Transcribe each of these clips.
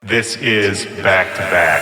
This is Back to Back.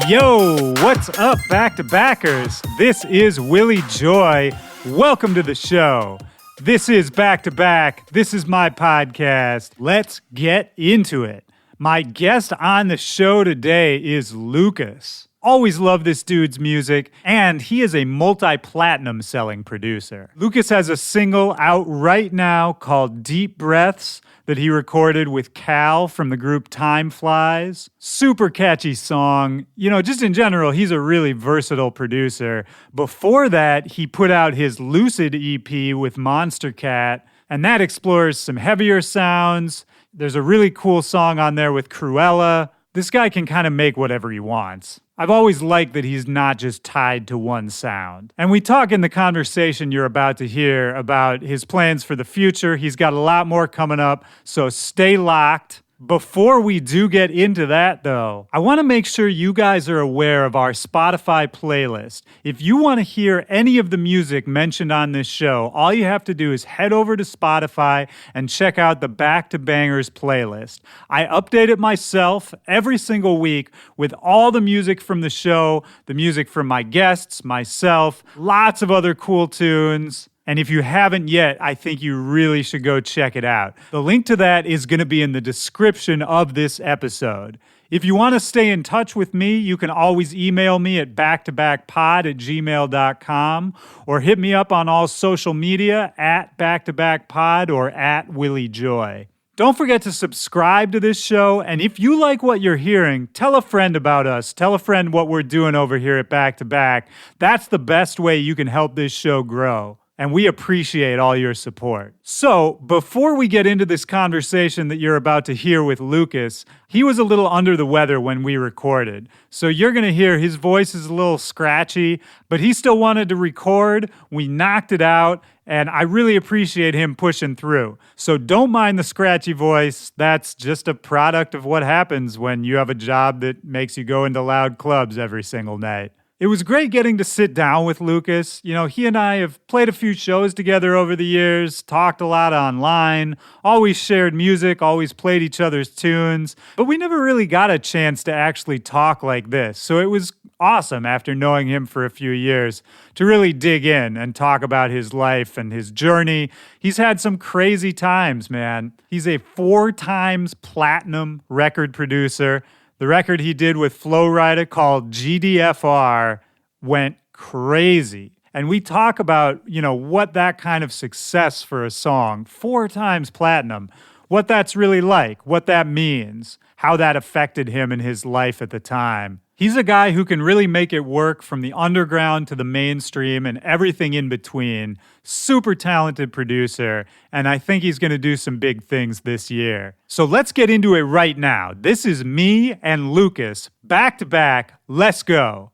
Yo, what's up, back-to-backers? This is Willy Joy. Welcome to the show. This is Back to Back. This is my podcast. Let's get into it. My guest on the show today is Lookas. Always love this dude's music, and he is a multi-platinum selling producer. Lookas has a single out right now called Deep Breaths that he recorded with Cal from the group TimeFlies. Super catchy song. You know, just in general, he's a really versatile producer. Before that, he put out his Lucid EP with Monster Cat, and that explores some heavier sounds. There's a really cool song on there with Krewella. This guy can kind of make whatever he wants. I've always liked that he's not just tied to one sound. And we talk in the conversation you're about to hear about his plans for the future. He's got a lot more coming up, so stay locked. Before we do get into that, though, I want to make sure you guys are aware of our Spotify playlist. If you want to hear any of the music mentioned on this show, all you have to do is head over to Spotify and check out the Back to Bangers playlist. I update it myself every single week with all the music from the show, the music from my guests, myself, lots of other cool tunes. And if you haven't yet, I think you really should go check it out. The link to that is going to be in the description of this episode. If you want to stay in touch with me, you can always email me at backtobackpod@gmail.com or hit me up on all social media at backtobackpod or at WillyJoy. Don't forget to subscribe to this show, and if you like what you're hearing, tell a friend about us. Tell a friend what we're doing over here at Back to Back. That's the best way you can help this show grow. And we appreciate all your support. So, before we get into this conversation that you're about to hear with Lookas, he was a little under the weather when we recorded. So you're going to hear his voice is a little scratchy, but he still wanted to record. We knocked it out, and I really appreciate him pushing through. So don't mind the scratchy voice. That's just a product of what happens when you have a job that makes you go into loud clubs every single night. It was great getting to sit down with Lookas. You know, he and I have played a few shows together over the years, talked a lot online, always shared music, always played each other's tunes, but we never really got a chance to actually talk like this. So it was awesome after knowing him for a few years to really dig in and talk about his life and his journey. He's had some crazy times, man. He's a 4 times platinum record producer. The record he did with Flo-Rida called GDFR went crazy. And we talk about, you know, what that kind of success for a song, 4 times platinum, what that's really like, what that means, how that affected him in his life at the time. He's a guy who can really make it work from the underground to the mainstream and everything in between. Super talented producer, and I think he's going to do some big things this year. So let's get into it right now. This is me and Lookas, back to back. Let's go.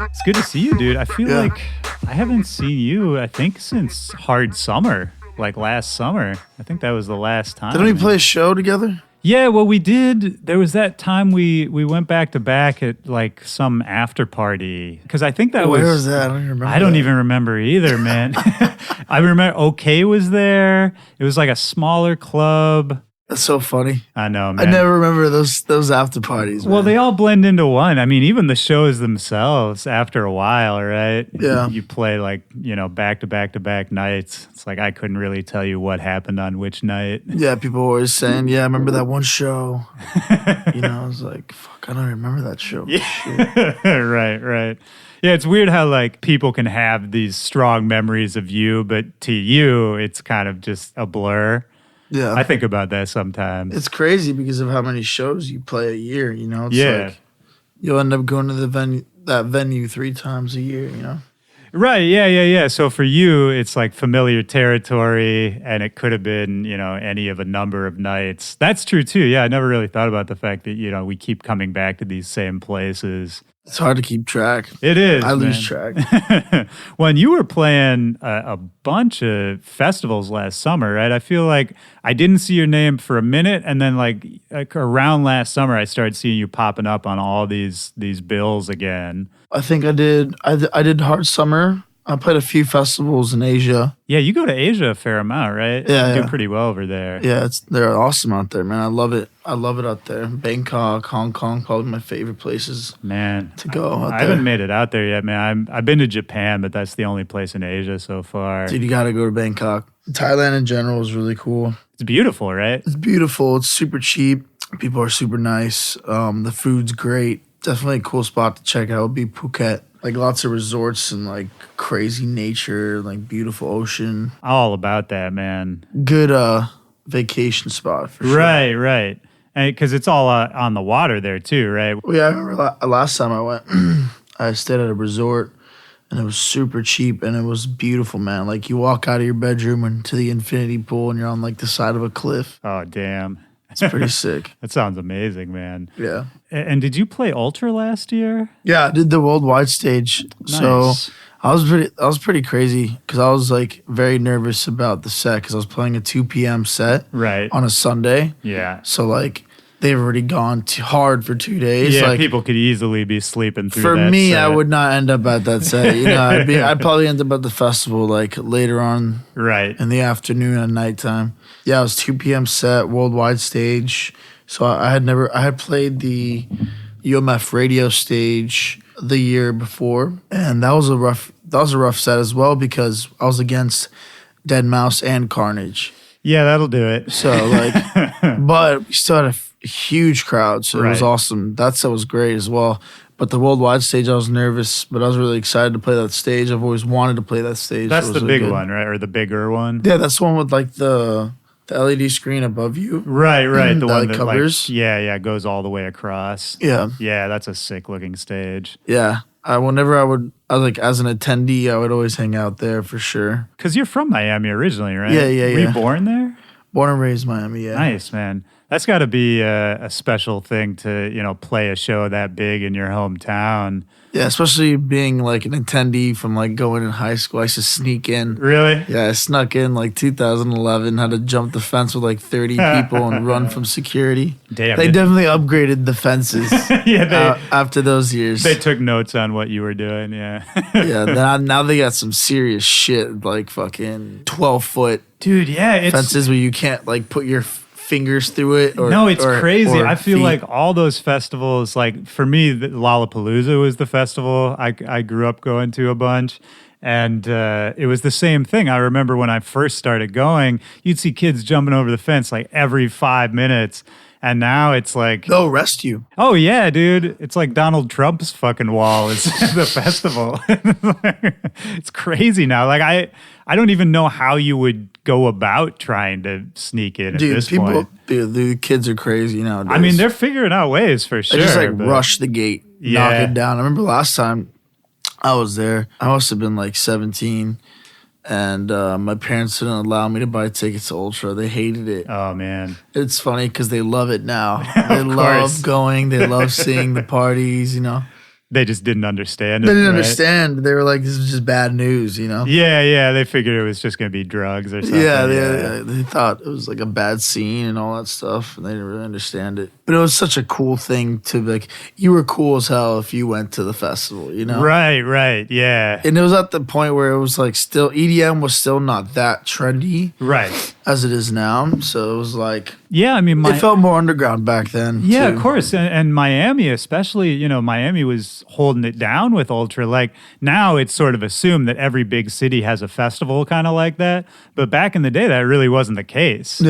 It's good to see you, dude. I feel like I haven't seen you, I think, since Hard Summer, like last summer. I think that was the last time. Didn't we play a show together? Yeah, well, we did. There was that time we went back to back at like some after party. Because I think that Where was that? I don't even remember either, man. I remember OK was there. It was like a smaller club. That's so funny. I know, man. I never remember those after parties, man. Well, they all blend into one. I mean, even the shows themselves, after a while, right? Yeah. You play like, you know, back to back to back nights. It's like I couldn't really tell you what happened on which night. Yeah, people were always saying, yeah, I remember that one show. You know, I was like, fuck, I don't remember that show. Yeah. Right. Yeah, it's weird how like people can have these strong memories of you, but to you, it's kind of just a blur. Yeah. I think about that sometimes. It's crazy because of how many shows you play a year, you know? It's like you'll end up going to that venue 3 times a year, you know? Right, yeah. So for you, it's like familiar territory, and it could have been, you know, any of a number of nights. That's true too. Yeah, I never really thought about the fact that, you know, we keep coming back to these same places. It's hard to keep track. It is. I lose track. When you were playing a bunch of festivals last summer, right? I feel like I didn't see your name for a minute, and then like around last summer, I started seeing you popping up on all these bills again. I think I did. I did Hard Summer. I played a few festivals in Asia. Yeah, you go to Asia a fair amount, right? Yeah, you do pretty well over there. Yeah, they're awesome out there, man. I love it. I love it out there. Bangkok, Hong Kong, probably my favorite places, man, to go out there. I haven't made it out there yet, man. I've been to Japan, but that's the only place in Asia so far. Dude, you got to go to Bangkok. Thailand in general is really cool. It's beautiful, right? It's beautiful. It's super cheap. People are super nice. The food's great. Definitely a cool spot to check out would be Phuket. Like lots of resorts and like crazy nature, like beautiful ocean. All about that, man. Good vacation spot for sure. Right. Because it's all on the water there too, right? Well, yeah, I remember last time I went, I stayed at a resort and it was super cheap and it was beautiful, man. Like you walk out of your bedroom and to the infinity pool and you're on like the side of a cliff. Oh, damn. It's pretty sick. That sounds amazing, man. Yeah. And did you play Ultra last year? Yeah, I did the worldwide stage. Nice. So I was pretty crazy because I was like very nervous about the set because I was playing a 2 p.m. set on a Sunday. Yeah. So like they've already gone too hard for 2 days. Yeah, like, people could easily be sleeping through for that me, set. I would not end up at that set. You know, I'd probably end up at the festival like later on, right, in the afternoon and nighttime. Yeah, it was 2 p.m. set, worldwide stage. So I had played the UMF radio stage the year before, and that was a rough set as well because I was against Dead Mouse and Carnage. Yeah, that'll do it. So like, but we still had a huge crowd, so it was awesome. That set was great as well. But the worldwide stage, I was nervous, but I was really excited to play that stage. I've always wanted to play that stage. That's so the really big good. one, right? Or the bigger one? Yeah, that's the one with like the LED screen above you. Right. The one that covers. Like, yeah, goes all the way across. Yeah. Yeah, that's a sick looking stage. Yeah. I was like, as an attendee, I would always hang out there for sure. Because you're from Miami originally, right? Yeah. Were you born there? Born and raised Miami, yeah. Nice, man. That's got to be a special thing to, play a show that big in your hometown. Yeah, especially being like an attendee from like going in high school. I used to sneak in. Really? Yeah, I snuck in like 2011, had to jump the fence with like 30 people and run from security. Damn. They definitely upgraded the fences after those years. They took notes on what you were doing, yeah. Yeah, now they got some serious shit, like fucking 12-foot dude, yeah, fences where you can't like put your fingers through it. It's crazy. I feel feet. like all those festivals, like for me, Lollapalooza was the festival I grew up going to a bunch. And it was the same thing. I remember when I first started going, you'd see kids jumping over the fence like every 5 minutes. And now it's like... they'll arrest you. Oh, yeah, dude. It's like Donald Trump's fucking wall is the festival. It's crazy now. Like, I don't even know how you would go about trying to sneak in at this point. Dude, the kids are crazy nowadays. I mean, they're figuring out ways for sure. They just like rush the gate, knock it down. I remember last time I was there, I must have been like 17. And my parents didn't allow me to buy tickets to Ultra. They hated it. Oh, man. It's funny because they love it now. They love going. They love seeing the parties, They just didn't understand it. They didn't understand. They were like, this is just bad news, Yeah. They figured it was just going to be drugs or something. Yeah, they thought it was like a bad scene and all that stuff. And they didn't really understand it. But it was such a cool thing to be like, you were cool as hell if you went to the festival, Right, yeah. And it was at the point where it was like still, EDM was still not that trendy. Right. As it is now. So it was like... yeah, I mean... it felt more underground back then, yeah, too. Of course. And Miami especially, Miami was holding it down with Ultra. Like, now it's sort of assumed that every big city has a festival kind of like that. But back in the day, that really wasn't the case,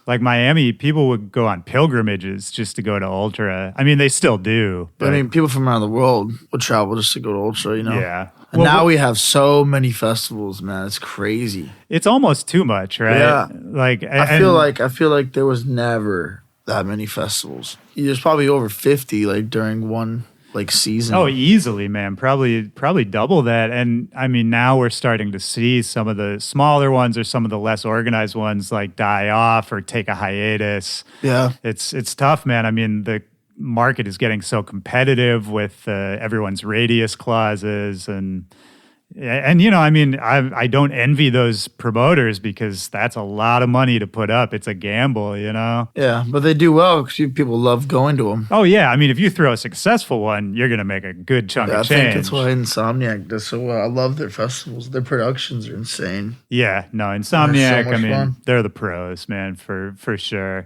Like Miami, people would go on pilgrimages just to go to Ultra. I mean, they still do. But I mean, people from around the world would travel just to go to Ultra, Yeah. And now we have so many festivals, man. It's crazy. It's almost too much, right? Yeah. Like I feel like there was never that many festivals. There's probably over 50 like during one like season. Oh, easily, man. Probably double that. And I mean, now we're starting to see some of the smaller ones or some of the less organized ones like die off or take a hiatus. Yeah. It's tough, man. I mean, market is getting so competitive with everyone's radius clauses and I mean, I don't envy those promoters because that's a lot of money to put up. It's a gamble, Yeah, but they do well because people love going to them. Oh, yeah. I mean, if you throw a successful one, you're going to make a good chunk of change. I think that's why Insomniac does so well. I love their festivals. Their productions are insane. Yeah, no, Insomniac, so fun. they're the pros, man, for sure.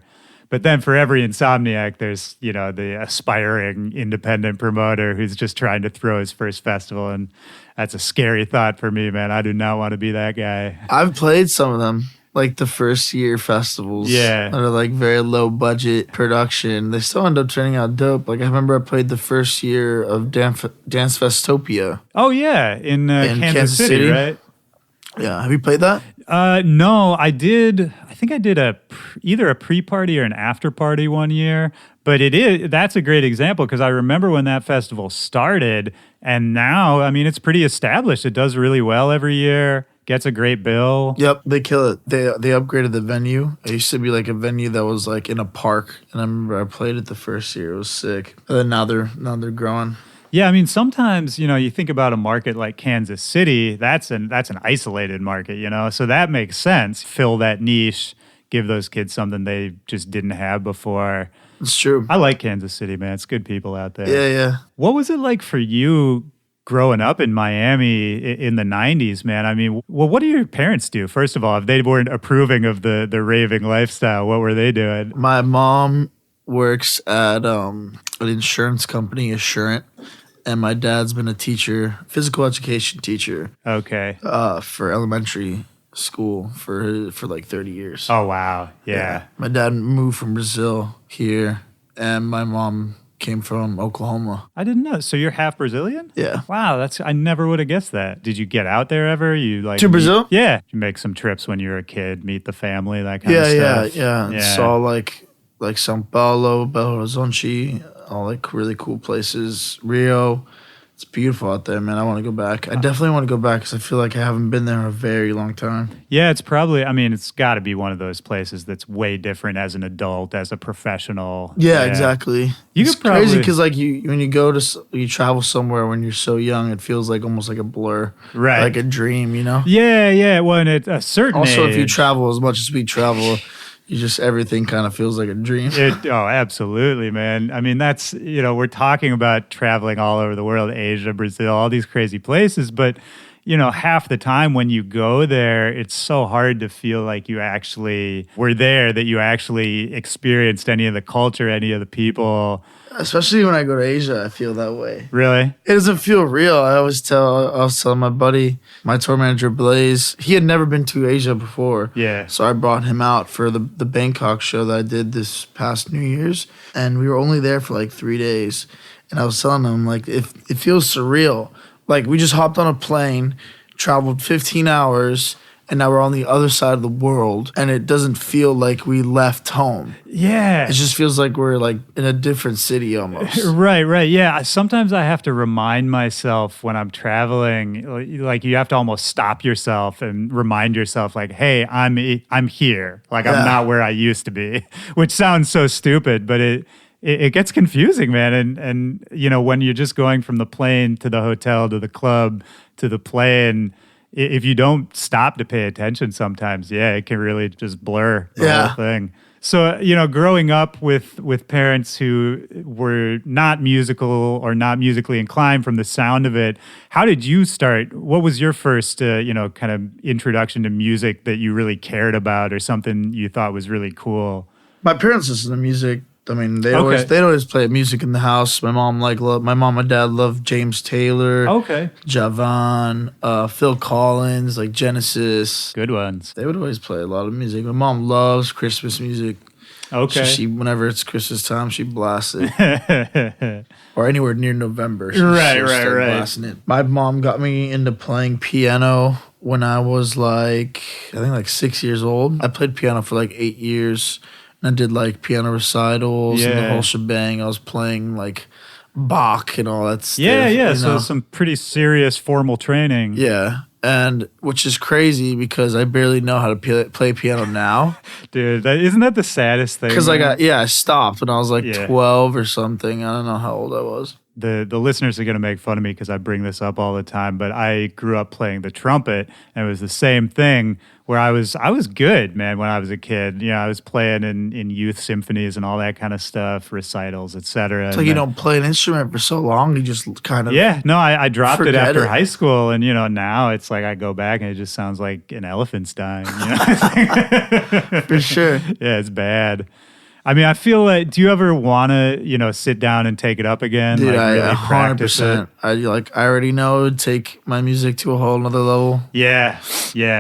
But then for every Insomniac, there's, the aspiring independent promoter who's just trying to throw his first festival. And that's a scary thought for me, man. I do not want to be that guy. I've played some of them, like the first year festivals. Yeah. That are like very low budget production. They still end up turning out dope. Like I remember I played the first year of Dance Festopia. Oh, yeah. In Kansas City, right? Yeah. Have you played that? No, I did. I think I did either a pre-party or an after-party one year. But that's a great example because I remember when that festival started, and now, I mean, it's pretty established. It does really well every year. Gets a great bill. Yep, they kill it. They upgraded the venue. It used to be like a venue that was like in a park, and I remember I played it the first year. It was sick. And then now they're growing. Yeah, I mean, sometimes, you think about a market like Kansas City, that's an isolated market, so that makes sense. Fill that niche, give those kids something they just didn't have before. It's true. I like Kansas City, man. It's good people out there. Yeah. What was it like for you growing up in Miami in the 90s, man? I mean, well, what do your parents do? First of all, if they weren't approving of the raving lifestyle, what were they doing? My mom works at an insurance company, Assurant. And my dad's been a teacher, physical education teacher. Okay. For elementary school for like 30 years. Oh, wow. Yeah. My dad moved from Brazil here, and my mom came from Oklahoma. I didn't know. So you're half Brazilian? Yeah. Wow, I never would have guessed that. Did you get out there ever? To Brazil? Yeah. You make some trips when you were a kid, meet the family, that kind of stuff. Yeah. Saw like São Paulo, Belo Horizonte, all like really cool places. Rio. It's beautiful out there, man. I want to go back. I definitely want to go back because I feel like I haven't been there in a very long time. Yeah, it's got to be one of those places that's way different as an adult, as a professional. Yeah. Exactly. It's crazy because like when you travel somewhere when you're so young, it feels like almost like a blur, right? Like a dream, Yeah. Well, and at a certain also, age, if you travel as much as we travel, everything kind of feels like a dream. Absolutely, man. I mean, that's, we're talking about traveling all over the world, Asia, Brazil, all these crazy places. But, half the time when you go there, it's so hard to feel like you actually were there, that you actually experienced any of the culture, any of the people. Especially when I go to Asia, I feel that way. Really? It doesn't feel real. I was telling my buddy, my tour manager, Blaze, he had never been to Asia before. Yeah. So I brought him out for the Bangkok show that I did this past New Year's. And we were only there for like 3 days. And I was telling him, like, it feels surreal. Like, we just hopped on a plane, traveled 15 hours, and now we're on the other side of the world, and it doesn't feel like we left home. Yeah. It just feels like we're like in a different city almost. Right. Yeah. Sometimes I have to remind myself when I'm traveling, like you have to almost stop yourself and remind yourself, like, hey, I'm here. Like, I'm not where I used to be, which sounds so stupid, but it gets confusing, man. And when you're just going from the plane to the hotel to the club to the plane, if you don't stop to pay attention sometimes, it can really just blur the whole thing. So, growing up with parents who were not musical or not musically inclined from the sound of it, how did you start? What was your first, kind of introduction to music that you really cared about or something you thought was really cool? My parents listen to music. I mean, they'd always play music in the house. My mom and dad loved James Taylor, Javan, Phil Collins, like Genesis. Good ones. They would always play a lot of music. My mom loves Christmas music. Okay. She whenever it's Christmas time, she blasts it. Or anywhere near November. She'll start blasting it. My mom got me into playing piano when I was I think 6 years old. I played piano for 8 years. And I did piano recitals and the whole shebang. I was playing Bach and all that stuff. Yeah. So some pretty serious formal training. Yeah. and which is crazy because I barely know how to play piano now. Dude, isn't that the saddest thing? Because I stopped when I was like Yeah. 12 or something. I don't know how old I was. The listeners are going to make fun of me because I bring this up all the time, but I grew up playing the trumpet, and it was the same thing where I was good, man, when I was a kid. You know, I was playing in youth symphonies and all that kind of stuff, recitals, etc. It's like you don't play an instrument for so long, you just kind of I dropped it forget after it. high school, and now it's like I go back and it just sounds like an elephant's dying. You know? for sure. Yeah, it's bad. I mean, I feel like, do you ever want to, sit down and take it up again? Dude, like I really practice it? 100%. I already know it would take my music to a whole nother level. Yeah.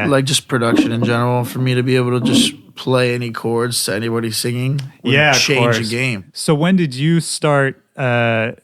Like just production in general, for me to be able to just play any chords to anybody singing would Of change course. a game. So when did you start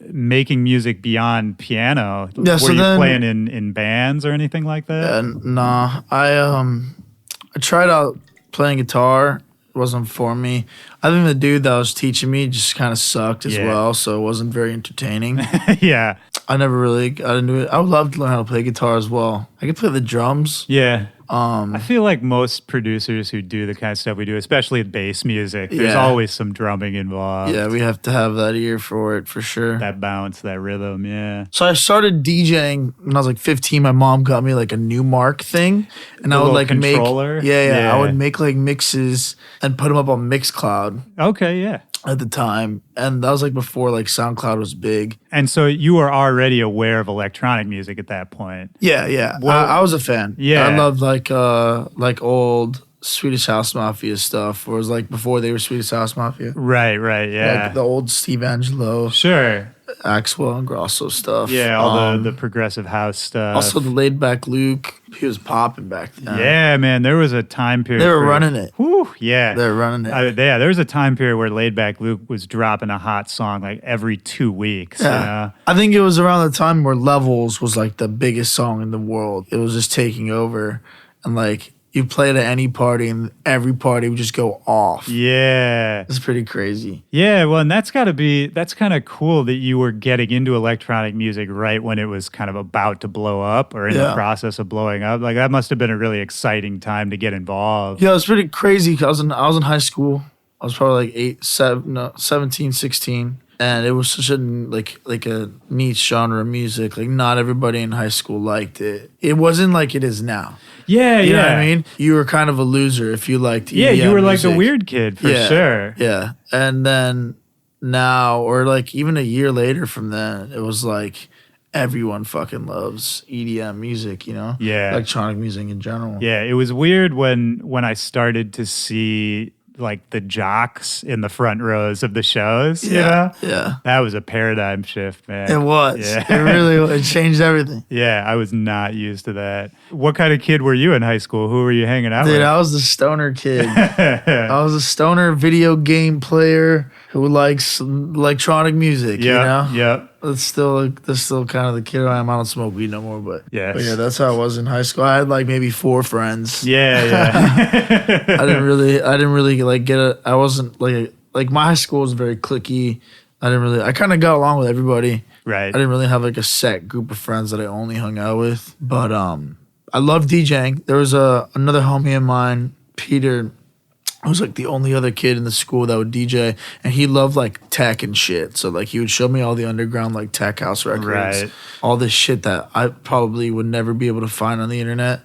making music beyond piano? Yeah, Were so you then- playing in bands or anything like that? Nah, I tried out playing guitar. It wasn't for me. I think the dude that was teaching me just kind of sucked as Yeah. well, so it wasn't very entertaining. Yeah. I never really got into it. I would love to learn how to play guitar as well. I could play the drums. Yeah. I feel like most producers who do the kind of stuff we do, especially bass music, there's Yeah. always some drumming involved. Yeah, we have to have that ear for it for sure. That bounce, that rhythm, yeah. So I started DJing when I was like 15. My mom got me like a new Mark thing, and I would little like controller? make yeah. I Yeah. would make like mixes and put them up on Mixcloud Okay, yeah. at the time, and that was like before like SoundCloud was big. And so you were already aware of electronic music at that point. Yeah. Well- I was a fan. Yeah. I loved like old Swedish House Mafia stuff, or it was like before they were Swedish House Mafia. Right, yeah. Like the old Steve Angelo, Sure. Axwell and Grosso stuff. Yeah, all the progressive house stuff. Also the laid back Luke, he was popping back then. Yeah, man, there was a time period. They were running it. Whew, yeah. They were running it. There was a time period where Laid Back Luke was dropping a hot song like every 2 weeks. Yeah. You know? I think it was around the time where Levels was like the biggest song in the world. It was just taking over, and like you play it at any party and every party would just go off. Yeah. It's pretty crazy. Yeah, well, and that's kind of cool that you were getting into electronic music right when it was kind of about to blow up or in the Yeah. process of blowing up. Like that must have been a really exciting time to get involved. Yeah, it was pretty crazy. 'Cause I was in high school. I was probably like 17, 16. And it was such a like a niche genre of music. Like not everybody in high school liked it. It wasn't like it is now. Yeah, You yeah. know what I mean? You were kind of a loser if you liked Yeah, you EDM were like the music. weird kid for Yeah, sure. Yeah. And then now, or like even a year later from then, it was like everyone fucking loves EDM music, you know? Yeah. Electronic music in general. Yeah, it was weird when I started to see like the jocks in the front rows of the shows. You know? Yeah. That was a paradigm shift, man. It was. Yeah. It really it changed everything. Yeah, I was not used to that. What kind of kid were you in high school? Who were you hanging out Dude, with? I was the stoner kid. I was a stoner video game player who likes electronic music, you know? Yep. That's still kind of the kid I am. I don't smoke weed no more, but Yes. but yeah, that's how I was in high school. I had like maybe 4 friends. Yeah. I didn't really like get it. I wasn't like my high school was very cliquey. I kind of got along with everybody. Right. I didn't really have like a set group of friends that I only hung out with. But I love DJing. There was another homie of mine, Peter, who was like the only other kid in the school that would DJ, and he loved like tech and shit. So like he would show me all the underground like tech house records, Right. all this shit that I probably would never be able to find on the internet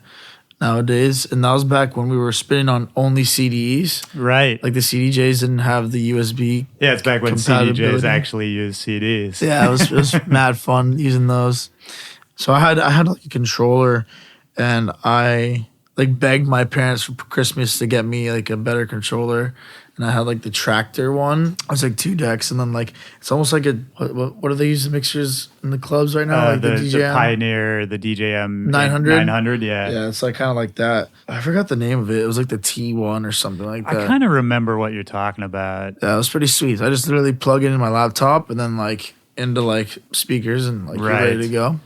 nowadays. And that was back when we were spinning on only CDs. Right. Like the CDJs didn't have the USB. Yeah, it's back when CDJs compatibility. actually used CDs. Yeah, it was mad fun using those. So I had like a controller, and I like begged my parents for Christmas to get me like a better controller. And I had like the tractor one. It was like 2 decks, and then like it's almost like a what do they use the mixers in the clubs right now? Like the DJM? Pioneer, the DJM 900? 900, yeah. Yeah, it's like kind of like that. I forgot the name of it. It was like the T1 or something like that. I kind of remember what you're talking about. Yeah, it was pretty sweet. I just literally plug it in my laptop and then like into like speakers and like you're ready Right. to go.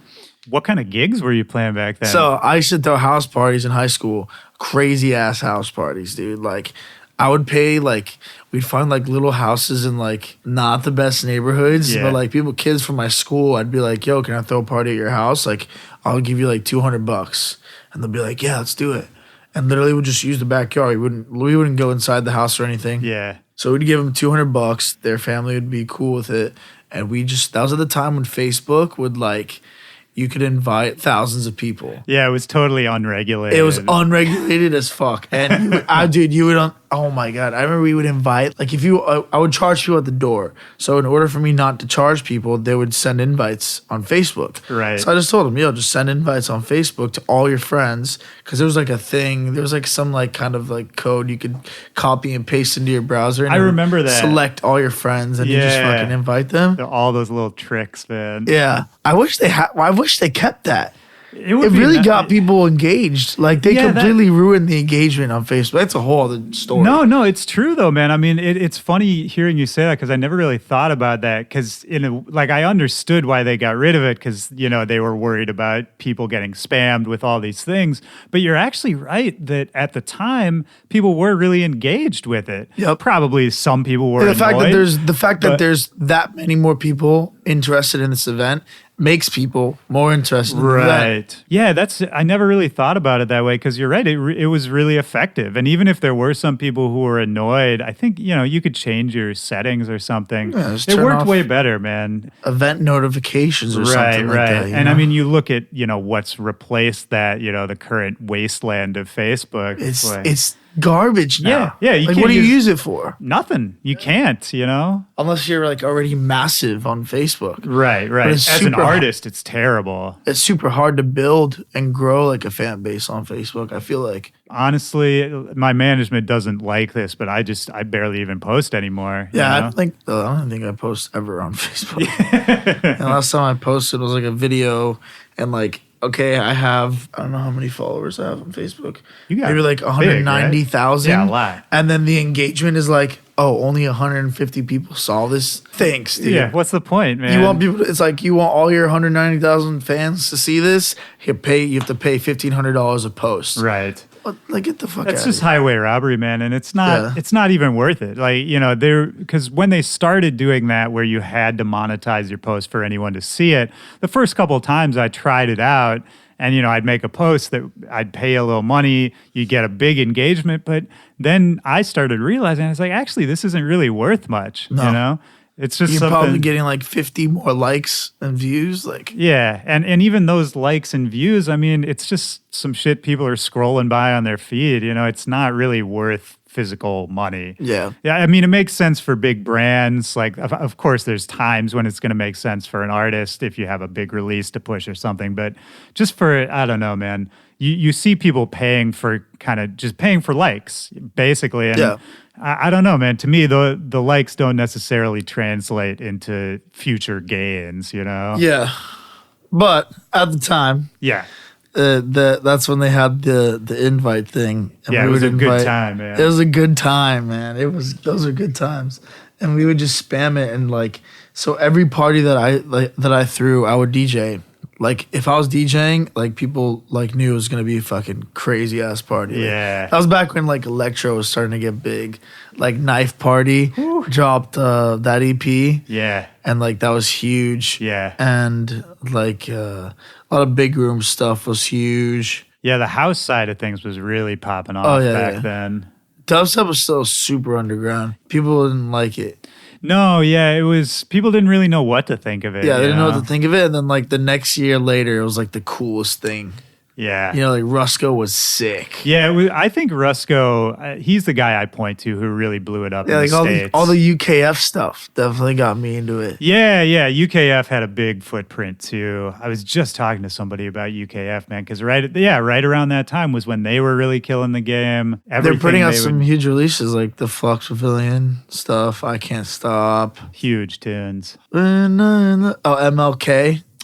What kind of gigs were you playing back then? So I used to throw house parties in high school, crazy ass house parties, dude. Like I would pay like we'd find like little houses in like not the best neighborhoods, Yeah. but like kids from my school. I'd be like, "Yo, can I throw a party at your house? Like I'll give you like $200." And they'll be like, yeah, let's do it. And literally we'd just use the backyard. We wouldn't go inside the house or anything. Yeah. So we'd give them $200. Their family would be cool with it. And that was at the time when Facebook would you could invite thousands of people. Yeah, it was totally unregulated. It was unregulated as fuck. And you would, oh my God. I remember we would invite, I would charge people at the door. So in order for me not to charge people, they would send invites on Facebook. Right. So I just told them, just send invites on Facebook to all your friends. Because there was a thing, there was some kind of code you could copy and paste into your browser. And I remember that. Select all your friends and you just fucking invite them. All those little tricks, man. Yeah. I wish they kept that. It would be really got people engaged. They completely ruined the engagement on Facebook. That's a whole other story. No, it's true though, man. I mean, it's funny hearing you say that because I never really thought about that. Because I understood why they got rid of it because they were worried about people getting spammed with all these things. But you're actually right that at the time people were really engaged with it. Yep. Probably some people were. The fact that there's that many more people interested in this event makes people more interested in the event. Right. Yeah, I never really thought about it that way because you're right. It was really effective. And even if there were some people who were annoyed, I think, you could change your settings or something. Yeah, it worked way better, man. Event notifications or something like that. And I mean, you look at, what's replaced that, the current wasteland of Facebook. It's garbage now. Yeah. What do you use it for? Nothing. You can't, Unless you're already massive on Facebook. Right. As an artist, it's terrible. It's super hard to build and grow a fan base on Facebook. I feel like. Honestly, my management doesn't like this, but I barely even post anymore. Yeah, I don't think I post ever on Facebook. And last time I posted was a video and okay, I don't know how many followers I have on Facebook. You got maybe 190,000. Yeah, a lot. And then the engagement is only 150 people saw this. Thanks, dude. Yeah, what's the point, man? You want people? It's you want all your 190,000 fans to see this. You have to pay $1,500 a post. Right. Get the fuck out. That's just highway robbery, man, and it's not. Yeah. It's not even worth it. Because when they started doing that, where you had to monetize your post for anyone to see it, the first couple of times I tried it out, and I'd make a post that I'd pay a little money, you get a big engagement, but then I started realizing it's actually this isn't really worth much. No. It's just you're probably getting 50 more likes and views. Yeah, and even those likes and views, I mean, it's just some shit people are scrolling by on their feed. It's not really worth physical money. Yeah. I mean, it makes sense for big brands. Of course, there's times when it's going to make sense for an artist if you have a big release to push or something. But just for, I don't know, man, you see people paying for likes, basically. And yeah. I don't know, man. To me, the likes don't necessarily translate into future gains, Yeah. But at the time, yeah, that's when they had the invite thing. And it was a good time, man. It was a good time, man. Those are good times, and we would just spam it and so every party that I threw, I would DJ. If I was DJing, people knew it was gonna be a fucking crazy ass party. Yeah, that was back when electro was starting to get big. Knife Party dropped that EP. Yeah, and that was huge. Yeah, and a lot of big room stuff was huge. Yeah, the house side of things was really popping off back then. Dubstep was still super underground. People didn't like it. No, yeah, it was. People didn't really know what to think of it. Yeah, they didn't know what to think of it. And then the next year later, it was the coolest thing. Yeah. Rusko was sick. Yeah, I think Rusko, he's the guy I point to who really blew it up in the States. All the UKF stuff definitely got me into it. Yeah, UKF had a big footprint too. I was just talking to somebody about UKF, man, because right around that time was when they were really killing the game. They're putting out some huge releases the Flux Pavilion stuff, I Can't Stop. Huge tunes. MLK.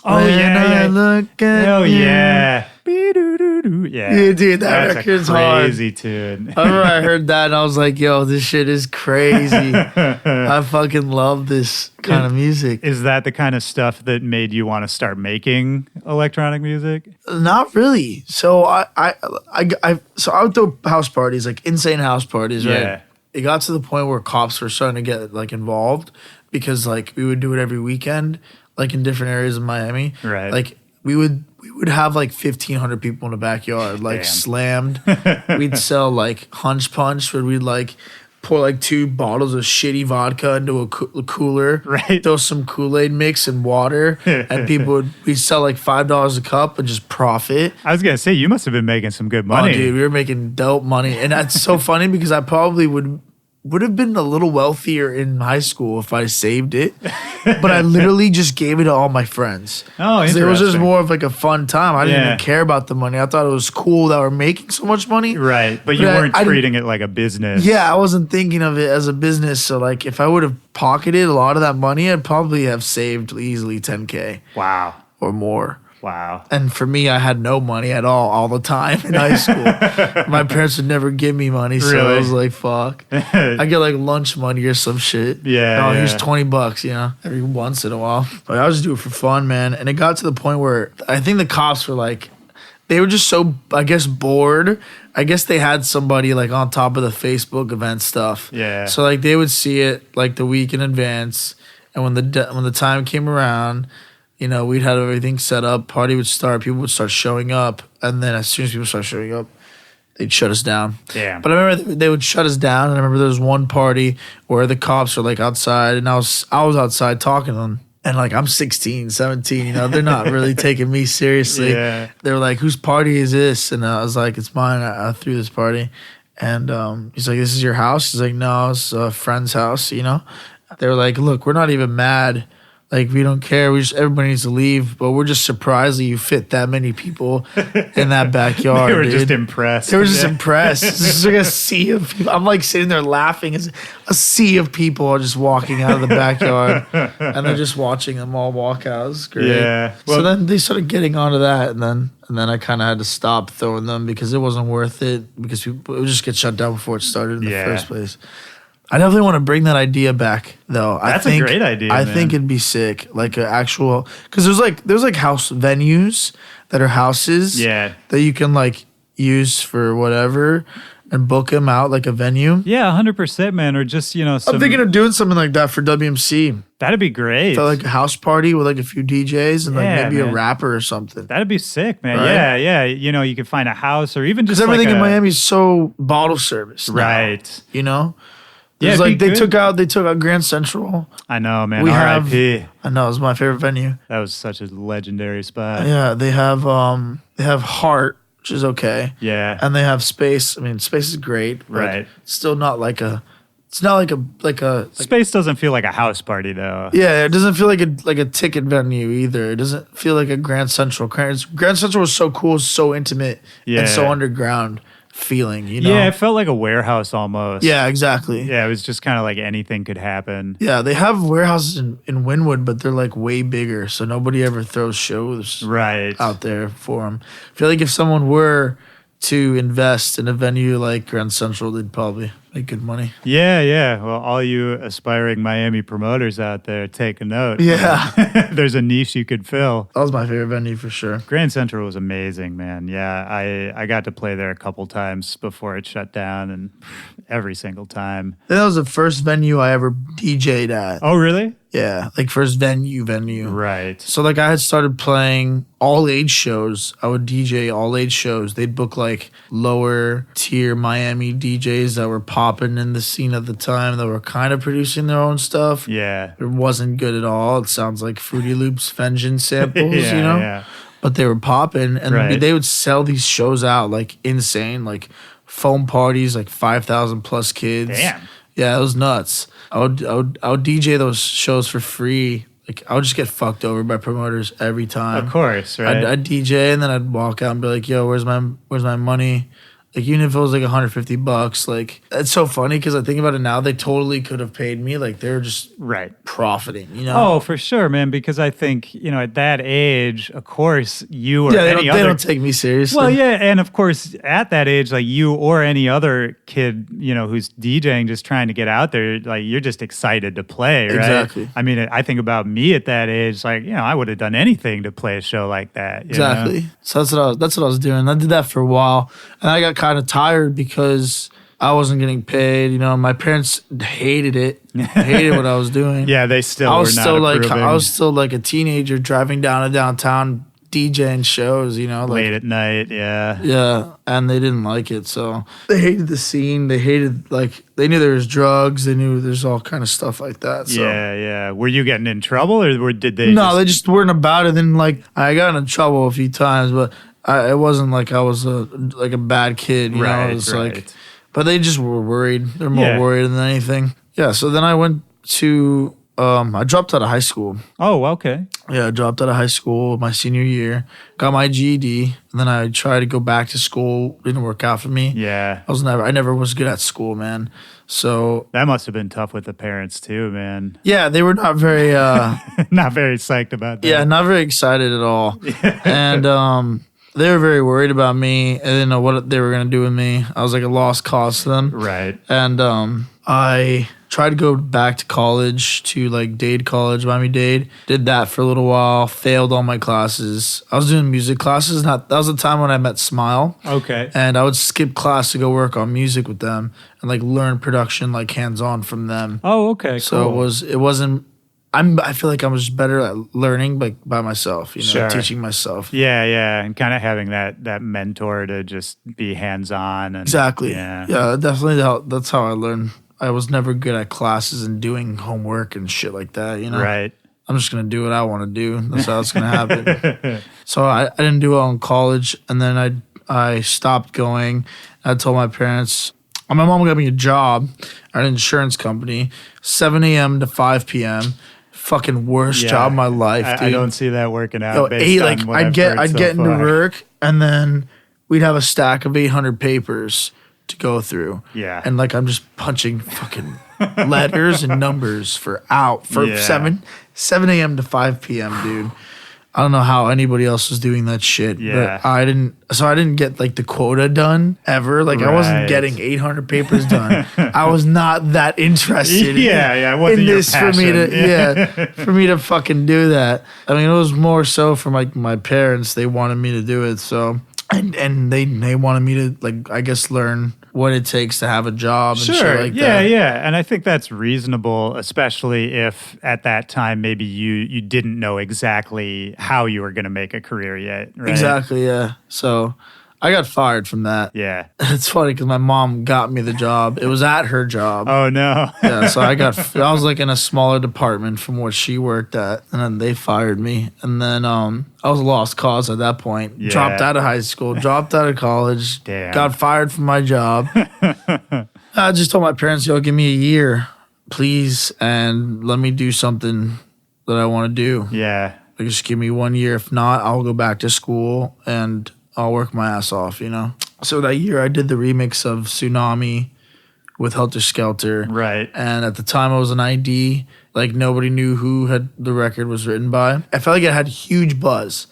Oh, yeah. Look at Hell you. yeah. Yeah, dude, that record's hard. Crazy tune. I remember I heard that and I was like, yo, this shit is crazy. I fucking love this kind of music. Is that the kind of stuff that made you want to start making electronic music? Not really. So I would throw house parties, insane house parties, right? Yeah. It got to the point where cops were starting to get involved because we would do it every weekend, in different areas of Miami. Right. We would we would have like 1,500 people in the backyard, like Damn. slammed. We'd sell like hunch punch, where we'd like pour like 2 bottles of shitty vodka into a cooler, Right. throw some Kool-Aid mix and water, and we'd sell like $5 a cup and just profit. I was gonna say you must have been making some good Oh, money. dude, we were making dope money. And that's so funny because I probably would have been a little wealthier in high school if I saved it. But I literally just gave it to all my friends. Oh, 'Cause it was just interesting. more of like a fun time. I didn't even care about the money. I thought it was cool that we're making so much money. Right, but you But weren't I didn't- treating it like a business. Yeah, I wasn't thinking of it as a business. So like if I would have pocketed a lot of that money, I'd probably have saved easily 10K Wow. or more. Wow. And for me, I had no money at all the time in high school. My parents would never give me money, so I Really? was like, fuck. I get like lunch money or some shit. Yeah, Oh, here's yeah. $20, every once in a while. But I would just do it for fun, man. And it got to the point where I think the cops were like, they were just so, I guess, bored. I guess they had somebody like on top of the Facebook event stuff. Yeah. So like they would see it like the week in advance, and when the time came around, we'd have everything set up. Party would start. People would start showing up. And then as soon as people started showing up, they'd shut us down. Damn. But I remember they would shut us down. And I remember there was one party where the cops were like outside. And I was outside talking to them. And like I'm 16, 17. They're not really taking me seriously. Yeah. They were like, whose party is this? And I was like, it's mine. I threw this party. And he's like, this is your house? He's like, no, it's a friend's house, They were like, look, we're not even mad. Like, we don't care. Everybody needs to leave. But we're just surprised that you fit that many people in that backyard. They were dude. just impressed. They were just Yeah. impressed. This is like a sea of people. I'm like sitting there laughing. It's a sea of people are just walking out of the backyard. And they're just watching them all walk out. It was great. Yeah. So Well- then they started getting onto that. And then I kind of had to stop throwing them because it wasn't worth it. Because it would just get shut down before it started in the Yeah. first place. I definitely want to bring that idea back, though. That's a great idea, I man. think it'd be sick, like an actual, because there's like house venues that are houses, Yeah. that you can like use for whatever and book them out like a venue. Yeah, 100%, man. Or just, some, I'm thinking of doing something like that for WMC. that'd be great. So like a house party with like a few DJs and like Yeah, maybe man. a rapper or something. That'd be sick, man. Right? Yeah. You could find a house or even just Because everything like in a- Miami is so bottle service, now, Right. There's it'd like be they good. took out Grand Central. I know, man. We R.I.P. I know it's my favorite venue. That was such a legendary spot. Yeah, they have Heart, which is okay, Yeah. and they have Space. I mean, Space is great, but Right. it's still not like a. It's not like a. Space doesn't feel like a house party, though. Yeah, it doesn't feel like a ticket venue either. It doesn't feel like a Grand Central. Grand Central was so cool, so intimate, and so Yeah. underground feeling. Yeah, it felt like a warehouse almost. Yeah, exactly. Yeah, it was just kind of like anything could happen. Yeah, they have warehouses in Wynwood, but they're like way bigger, so nobody ever throws shows Right. out there for them. I feel like if someone were to invest in a venue like Grand Central, they'd probably make good money. Yeah. Well, all you aspiring Miami promoters out there, take a note. Yeah. There's a niche you could fill. That was my favorite venue for sure. Grand Central was amazing, man. Yeah, I got to play there a couple times before it shut down, and every single time. That was the first venue I ever DJ'd at. Oh, really? Yeah, like first venue. Right. So like I had started playing all age shows. I would DJ all age shows. They'd book like lower tier Miami DJs that were popping in the scene at the time that were kind of producing their own stuff. Yeah. It wasn't good at all. It sounds like Fruity Loops Vengeance samples, Yeah. But they were popping, and Right. they would sell these shows out like insane, like foam parties, like 5,000 plus kids. Damn. Yeah, it was nuts. I would DJ those shows for free. Like I would just get fucked over by promoters every time. Of course, right? I'd DJ and then I'd walk out and be like, "Yo, where's my money?" Like even if it was like $150, like it's so funny because I think about it now. They totally could have paid me. Like they were just Right. profiting, Oh, for sure, man. Because I think, at that age, of course, you or yeah, any they other. don't take me seriously. Well, yeah, and of course, at that age, like you or any other kid, who's DJing, just trying to get out there, like you're just excited to play, right? Exactly. I mean, I think about me at that age, like I would have done anything to play a show like that. you know? Exactly. So that's what I was doing. I did that for a while, and I got kind of tired because I wasn't getting paid. My parents hated it, hated what I was doing. Yeah, they still. I was were still not like approving. I was still like a teenager driving down to downtown DJing shows, you know, like Late at night, yeah. yeah, and they didn't like it, so they hated the scene. They hated they knew there was drugs. They knew there's all kind of stuff like that. So. Yeah. Were you getting in trouble, or did they? No, they just weren't about it. And I got in trouble a few times, but it wasn't like I was a bad kid, you know. It was but they just were worried. They're more worried than anything. Yeah. So then I went to. I dropped out of high school. Oh, okay. Yeah, I dropped out of high school my senior year. Got my GED, and then I tried to go back to school. Didn't work out for me. Yeah. I never was good at school, man. So that must have been tough with the parents too, man. Yeah, they were not very not very psyched about that. Yeah, not very excited at all. And they were very worried about me. They didn't know what they were gonna do with me. I was like a lost cause to them. Right. And I tried to go back to college to Dade College, Miami-Dade. Did that for a little while. Failed all my classes. I was doing music classes. That was the time when I met Smile. Okay. And I would skip class to go work on music with them and learn production hands-on from them. Oh, okay. So cool. it wasn't. I feel like I was just better at learning by myself, you know, Sure. teaching myself. Yeah, and kind of having that mentor to just be hands-on. And, Exactly. Yeah, definitely. That's how I learned. I was never good at classes and doing homework and shit like that, you know? Right. I'm just going to do what I want to do. That's how it's going to happen. So I didn't do well in college, and then I stopped going. I told my parents, my mom got me a job at an insurance company, 7 a.m. to 5 p.m., fucking worst job of my life, dude. I don't see that working out. Based on what I'd get into far. work, and then we'd have a stack of 800 papers to go through. Yeah. And I'm just punching fucking letters and numbers for 7 a.m. to 5 p.m., dude. I don't know how anybody else was doing that shit. Yeah. But I didn't get the quota done ever. I wasn't getting 800 papers done. I was not that interested it wasn't in your this passion. for me to fucking do that. I mean, it was more so for my parents. They wanted me to do it. So and they wanted me to I guess learn what it takes to have a job and shit like that. Yeah. And I think that's reasonable, especially if at that time maybe you didn't know exactly how you were going to make a career yet, right? Exactly, yeah. So I got fired from that. Yeah. It's funny because my mom got me the job. It was at her job. Oh, no. Yeah, so I was in a smaller department from what she worked at, and then they fired me. And then I was a lost cause at that point. Yeah. Dropped out of high school, dropped out of college, Damn. got fired from my job. I just told my parents, give me a year, please, and let me do something that I want to do. Yeah. Just give me 1 year. If not, I'll go back to school and I'll work my ass off, you know? So that year I did the remix of Tsunami with Helter Skelter. Right. And at the time I was an ID. Nobody knew who the record was written by. I felt like it had huge buzz.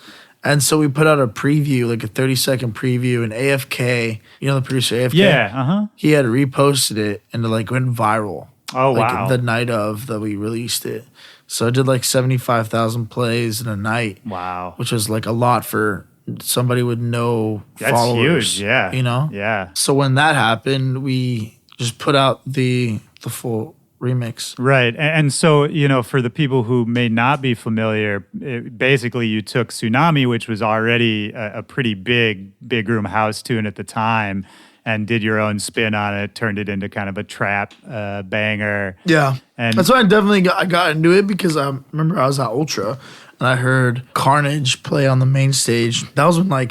And so we put out a preview, a 30-second preview, and AFK, you know the producer AFK? Yeah, He had reposted it and it went viral. Oh, wow. The night of that we released it. So I did 75,000 plays in a night. Wow. Which was a lot for somebody with no That's followers. huge, yeah. You know? Yeah. So when that happened, we just put out the full remix. Right. And so, for the people who may not be familiar, basically you took Tsunami, which was already a pretty big room house tune at the time, and did your own spin on it, turned it into kind of a trap banger. Yeah. And that's why I got into it, because I remember I was at Ultra and I heard Carnage play on the main stage. That was when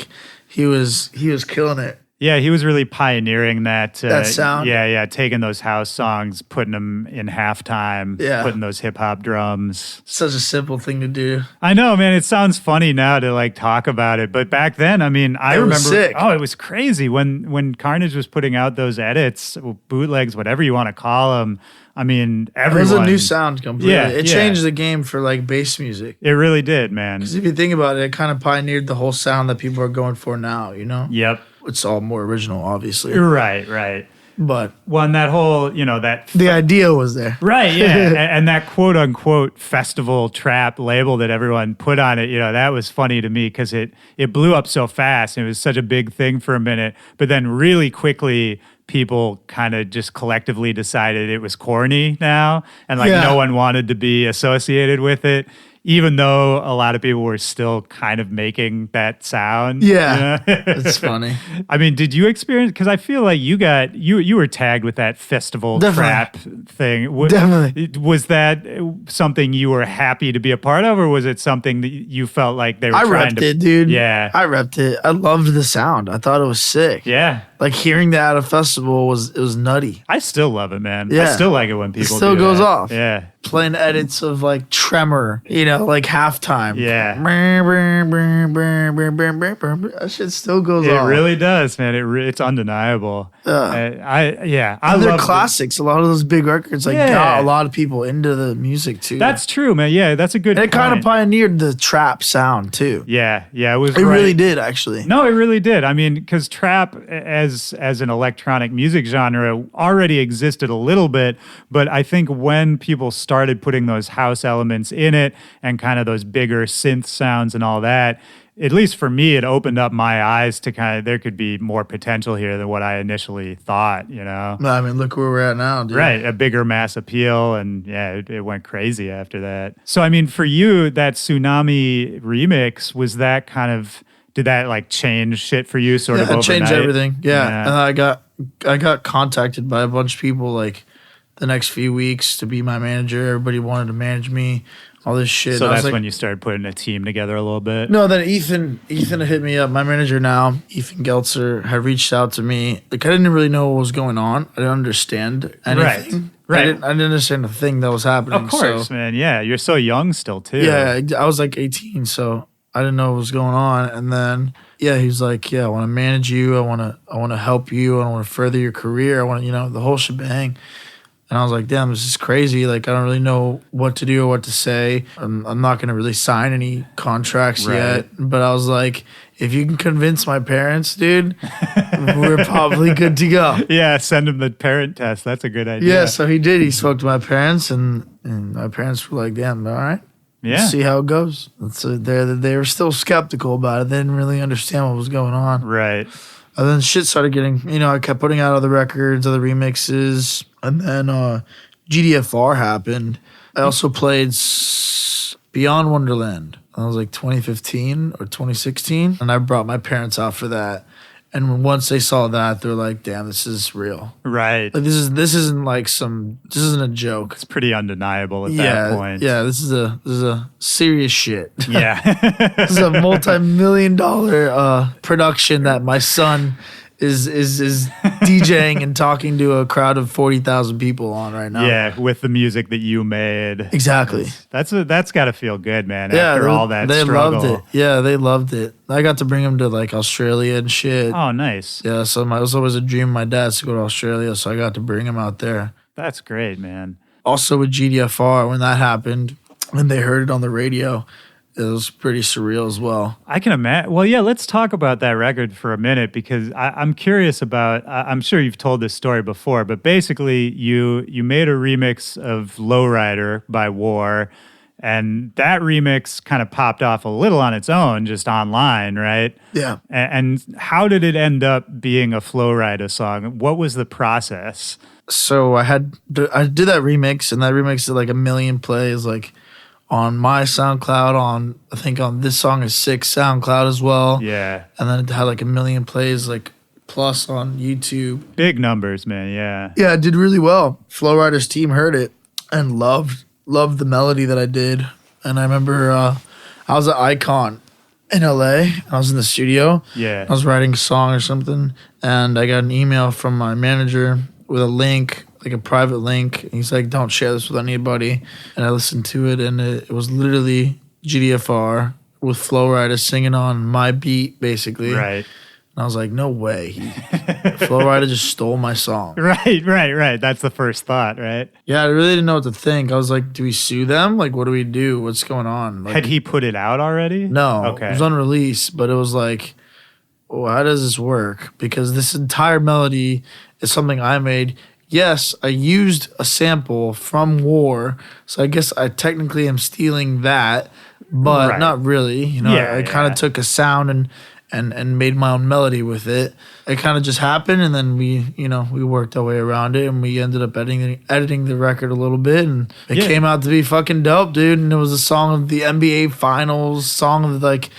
he was killing it. Yeah, he was really pioneering that sound. Yeah, taking those house songs, putting them in halftime, putting those hip hop drums. Such a simple thing to do. I know, man. It sounds funny now to talk about it, but back then, I mean, I remember. Sick. Oh, it was crazy when Carnage was putting out those edits, bootlegs, whatever you want to call them. I mean, everyone. It was a new sound completely. Yeah, it changed the game for bass music. It really did, man. Because if you think about it, it kind of pioneered the whole sound that people are going for now. You know. Yep. It's all more original, obviously. Right. But and that whole, that the idea was there. Right, yeah. and that quote unquote festival trap label that everyone put on it, that was funny to me because it blew up so fast and it was such a big thing for a minute. But then really quickly, people kind of just collectively decided it was corny now and no one wanted to be associated with it. even though a lot of people were still kind of making that sound. Yeah, you know? it's funny. I mean, did you experience? Because I feel like you were tagged with that festival trap thing. Definitely. Was that something you were happy to be a part of, or was it something that you felt like they were trying to? I repped it, dude. Yeah, I repped it. I loved the sound. I thought it was sick. yeah. Like hearing that at a festival was nutty. I still love it, man. I Yeah. still like it when people Still do goes that. off. Yeah. Playing edits of like Tremor, like halftime. Yeah. That shit still goes It off. really does, man. It's undeniable. I And they're love classics. A lot of those big records got a lot of people into the music too. That's true, man. Yeah, that's a good and it kind of point. pioneered the trap sound too. Yeah, it was. It really did, actually. No, it really did. I mean, because trap as an electronic music genre already existed a little bit, but I think when people started putting those house elements in it and kind of those bigger synth sounds and all that, at least for me, it opened up my eyes to kind of there could be more potential here than what I initially thought. I mean, look where we're at now, dude. Right, a bigger mass appeal, and yeah, it went crazy after that. So, I mean, for you, that Tsunami remix, was that kind of, did that like change shit for you sort of It overnight? changed everything. Yeah. And I got contacted by a bunch of people like the next few weeks to be my manager. Everybody wanted to manage me, all this shit. So and I was that's like, when you started putting a team together a little bit? No, then Ethan had hit me up. My manager now, Ethan Geltzer, had reached out to me. Like, I didn't really know what was going on. I didn't understand anything. Right. I didn't understand the thing that was happening. Of course, man. Yeah, you're so young still, too. Yeah, I was like 18, so I didn't know what was going on. And then, he was like, I want to manage you. I want to help you. I want to further your career. I want to, the whole shebang. And I was like, damn, this is crazy. Like, I don't really know what to do or what to say. I'm not going to really sign any contracts yet. But I was like, if you can convince my parents, dude, we're probably good to go. Yeah, send them the parent test. That's a good idea. Yeah, so he did. He spoke to my parents, and my parents were like, damn, all right. Yeah. Let's see how it goes. They were still skeptical about it. They didn't really understand what was going on. Right. And then shit started getting, I kept putting out other records, other remixes. And then GDFR happened. I also played Beyond Wonderland. That was like 2015 or 2016. And I brought my parents out for that. And once they saw that, they're like, damn, this is real. Right. Like, this isn't a joke. It's pretty undeniable at that point. Yeah, this is a serious shit. Yeah. This is a multi-million-dollar production that my son is DJing and talking to a crowd of 40,000 people on right now. Yeah, with the music that you made. Exactly. That's got to feel good, man. Yeah, after all that they struggle. loved it. Yeah, they loved it. I got to bring them to like Australia and shit. Oh, nice. Yeah, so it was always a dream of my dad's to go to Australia, so I got to bring him out there. That's great, man. Also with GDFR, when that happened, when they heard it on the radio, it was pretty surreal as well. I can imagine. Well, yeah, let's talk about that record for a minute because I'm curious about, I'm sure you've told this story before, but basically you made a remix of Lowrider by War, and that remix kind of popped off a little on its own, just online, right? Yeah. And how did it end up being a Flo-Rida song? What was the process? So I did that remix, and that remix did like 1 million plays, like on my SoundCloud, I think on this song is 6 SoundCloud as well. Yeah. And then it had like 1 million plays, like plus on YouTube. Big numbers, man. Yeah. Yeah, it did really well. Flo-Rida's team heard it and loved the melody that I did. And I remember I was at Icon in LA. I was in the studio. Yeah. I was writing a song or something, and I got an email from my manager with a link, like a private link. And he's like, don't share this with anybody. And I listened to it, and it was literally GDFR with Flo-Rida singing on my beat, basically. Right. And I was like, no way. Flo-Rida just stole my song. Right. That's the first thought, right? Yeah, I really didn't know what to think. I was like, do we sue them? Like, what do we do? What's going on? Like, Had he put it out already? no. Okay. It was unreleased, but it was like, well, how does this work? Because this entire melody is something I made. Yes, I used a sample from War, so I guess I technically am stealing that, but Right. not really. I kind of took a sound and made my own melody with it. It kind of just happened, and then we worked our way around it, and we ended up editing the record a little bit, and it came out to be fucking dope, dude. And it was a song of the NBA Finals, song of like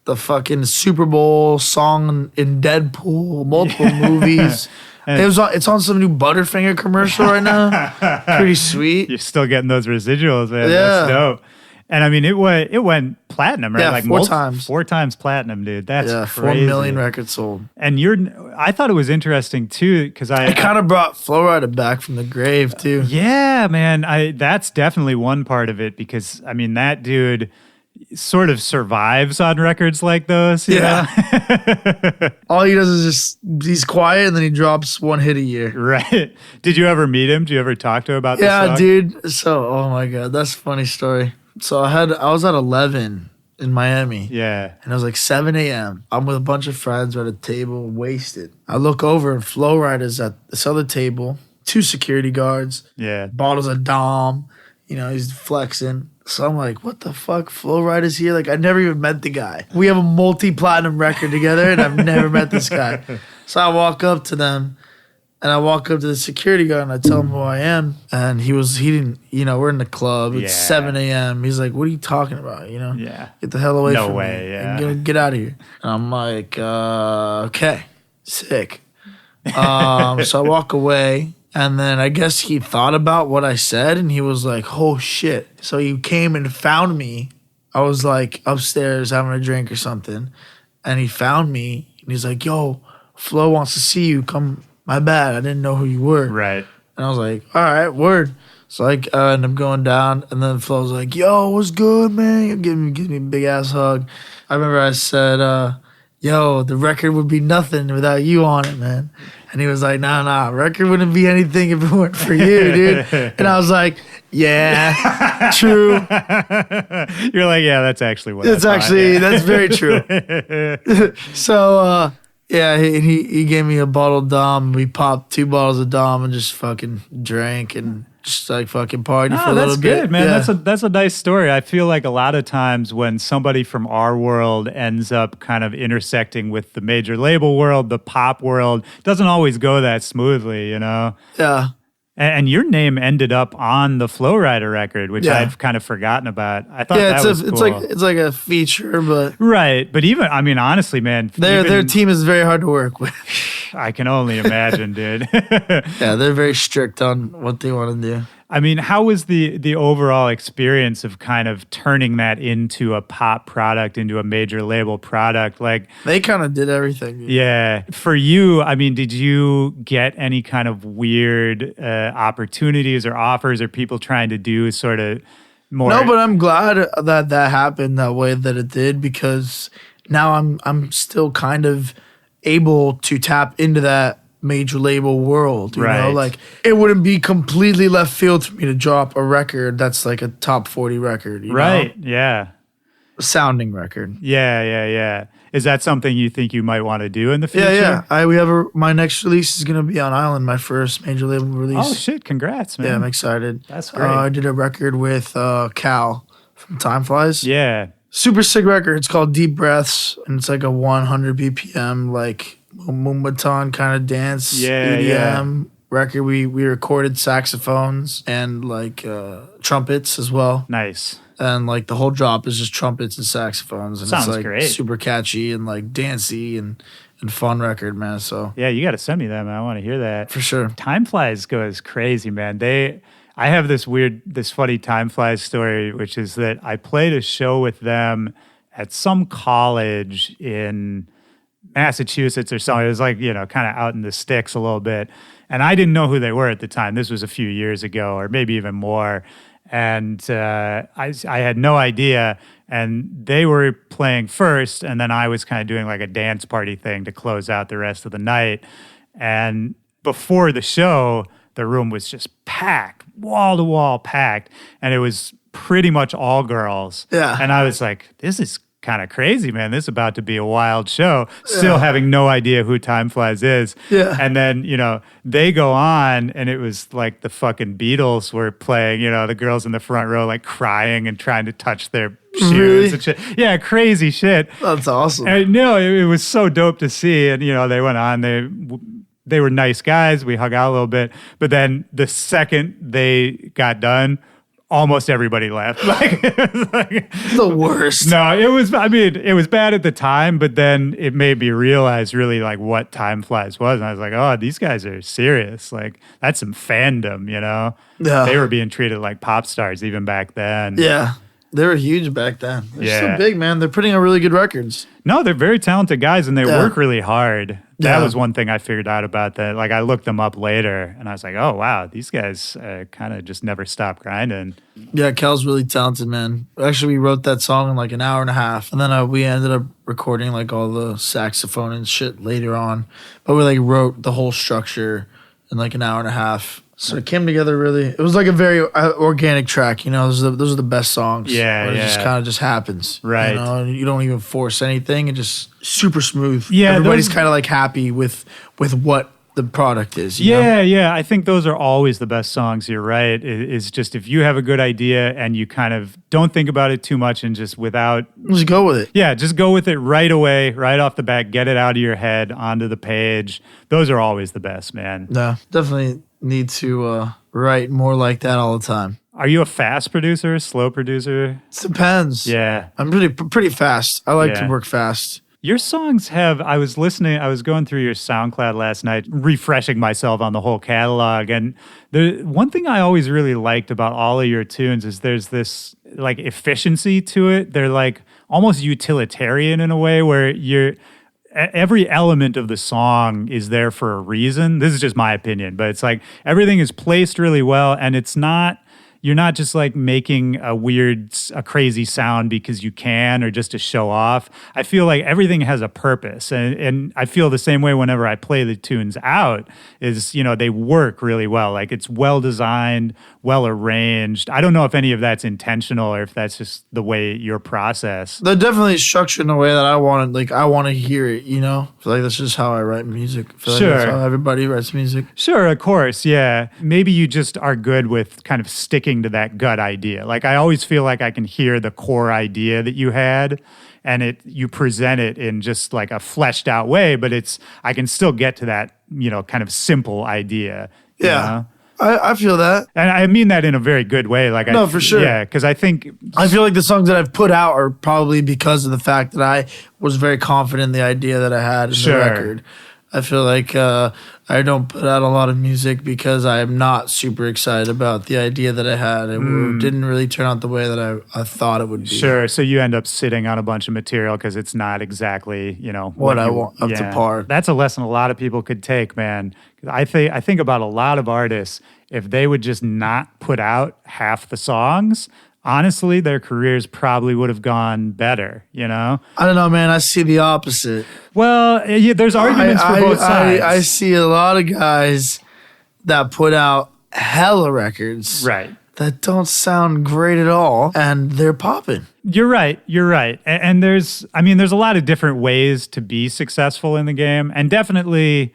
the fucking Super Bowl, song in Deadpool, multiple movies. It's on some new Butterfinger commercial right now. Pretty sweet. You're still getting those residuals, man. Yeah. That's dope. And I mean, it went platinum, right? Yeah, like 4 times. 4 times platinum, dude. That's crazy. 4 million records sold. And I thought it was interesting too, because I kind of brought Flo-Rida back from the grave too. Yeah, man. That's definitely one part of it, because I mean, that dude sort of survives on records like those. You know? All he does is he's quiet, and then he drops one hit a year. Right. Did you ever meet him? Did you ever talk to him about this song? Yeah, dude. So, oh my God, that's a funny story. So I was at 11 in Miami. Yeah. And it was like 7 a.m. I'm with a bunch of friends. We're at a table, wasted. I look over, and Flo-Rida's at this other table, 2 security guards. Yeah. Bottles of Dom. He's flexing. So I'm like, what the fuck? Flo-Rida's here? Like, I never even met the guy. We have a multi-platinum record together, and I've never met this guy. So I walk up to them, and I walk up to the security guard, and I tell him who I am. And he didn't, we're in the club. It's 7 a.m. He's like, what are you talking about? Yeah. Get the hell away from me. No way, yeah. And get out of here. And I'm like, okay, sick. So I walk away. And then I guess he thought about what I said, and he was like, oh, shit. So he came and found me. I was like upstairs having a drink or something. And he found me, and he's like, yo, Flo wants to see you. Come. My bad. I didn't know who you were. Right. And I was like, all right, word. So I end up going down, and then Flo's like, yo, what's good, man? Give me a big-ass hug. I remember I said, yo, the record would be nothing without you on it, man. And he was like, nah, record wouldn't be anything if it weren't for you, dude. And I was like, yeah, true. You're like, yeah, that's actually what that's very true. So, he gave me a bottle of Dom. We popped 2 bottles of Dom and just fucking drank and just like fucking party for a little bit. That's good, man. Yeah. That's a nice story. I feel like a lot of times when somebody from our world ends up kind of intersecting with the major label world, the pop world, it doesn't always go that smoothly, Yeah. And your name ended up on the Flo-Rida record, which I've kind of forgotten about. I thought that was cool. It's like a feature, but right. But even, I mean, honestly, man, their team is very hard to work with. I can only imagine, dude. Yeah, they're very strict on what they want to do. I mean, how was the overall experience of kind of turning that into a pop product, into a major label product? Like, they kind of did everything. Yeah. For you, I mean, did you get any kind of weird opportunities or offers, or people trying to do sort of more? No, but I'm glad that happened that way that it did, because now I'm still kind of able to tap into that major label world, you know? Like, it wouldn't be completely left field for me to drop a record that's like a top 40 record, you know? Yeah. A sounding record. Yeah. Is that something you think you might want to do in the future? Yeah. My next release is going to be on Island, my first major label release. Oh, shit. Congrats, man. Yeah, I'm excited. That's great. I did a record with Cal from TimeFlies. Yeah. Super sick record. It's called Deep Breaths, and it's like a 100 BPM, like, Moombahton kind of dance, EDM record. We recorded saxophones and like trumpets as well. Nice. And like the whole drop is just trumpets and saxophones, and Sounds it's like great. super catchy and like dancey and fun record, man. So yeah, you got to send me that, man. I want to hear that for sure. TimeFlies goes crazy, man. I have this funny TimeFlies story, which is that I played a show with them at some college in Massachusetts or something. It was like, kind of out in the sticks a little bit. And I didn't know who they were at the time. This was a few years ago, or maybe even more. And I had no idea. And they were playing first, and then I was kind of doing like a dance party thing to close out the rest of the night. And before the show, the room was just packed, wall to wall packed. And it was pretty much all girls. Yeah. And I was like, this is kind of crazy, man. This is about to be a wild show. Still having no idea who TimeFlies is. Yeah. And then, they go on, and it was like the fucking Beatles were playing, the girls in the front row like crying and trying to touch their shoes and shit. Yeah, crazy shit. That's awesome. And no, it was so dope to see. And, they went on. They were nice guys. We hung out a little bit. But then the second they got done, almost everybody left. The worst. No, it was bad at the time, but then it made me realize really like what TimeFlies was. And I was like, oh, these guys are serious. Like, that's some fandom, Yeah. They were being treated like pop stars even back then. Yeah. They were huge back then. They're so Yeah. big, man. They're putting out really good records. No, they're very talented guys and they work really hard. That Yeah. was one thing I figured out about that. Like, I looked them up later and I was like, oh, wow, these guys kind of just never stop grinding. Yeah, Kel's really talented, man. Actually, we wrote that song in like an hour and a half. And then we ended up recording like all the saxophone and shit later on. But we like wrote the whole structure in like an hour and a half. So it came together really. It was like a very organic track, Those are the best songs. Yeah, where it just yeah. kind of just happens, Right. And you don't even force anything. It just super smooth. Yeah, everybody's those- kind of like happy with what the product is. you know? Yeah. I think those are always the best songs. You're right. It's just if you have a good idea and you kind of don't think about it too much and just Just go with it. Yeah, just go with it right away, right off the bat. Get it out of your head, onto the page. Those are always the best, man. No, definitely need to write more like that all the time. Are you a fast producer, slow producer? It depends. Yeah. I'm pretty fast. I like to Yeah. work fast. Your songs I was going through your SoundCloud last night, refreshing myself on the whole catalog. And the one thing I always really liked about all of your tunes is there's this like efficiency to it. They're like almost utilitarian in a way where every element of the song is there for a reason. This is just my opinion, but it's like everything is placed really well and you're not just like making a crazy sound because you can or just to show off. I feel like everything has a purpose. And I feel the same way whenever I play the tunes out is, they work really well. Like it's well designed, well arranged. I don't know if any of that's intentional or if that's just the way your process. They're definitely structured in a way that I want it. Like I want to hear it, I feel like that's just how I write music. I feel like that's Sure. how everybody writes music. Sure, of course, yeah. Maybe you just are good with kind of sticking to that gut idea. Like I always feel like I can hear the core idea that you had and you present it in just like a fleshed out way, but I can still get to that, kind of simple idea. you Yeah. know? I feel that. And I mean that in a very good way. Like No, for sure. Yeah, because I think I feel like the songs that I've put out are probably because of the fact that I was very confident in the idea that I had in Sure. the record. I feel like I don't put out a lot of music because I am not super excited about the idea that I had. It didn't really turn out the way that I thought it would be. Sure. So you end up sitting on a bunch of material because it's not exactly, What I want up to par. That's a lesson a lot of people could take, man. I think about a lot of artists, if they would just not put out half the songs, honestly, their careers probably would have gone better, I don't know, man. I see the opposite. Well, yeah, there's arguments for both sides. I see a lot of guys that put out hella records. Right. That don't sound great at all, and they're popping. You're right. And there's a lot of different ways to be successful in the game. And definitely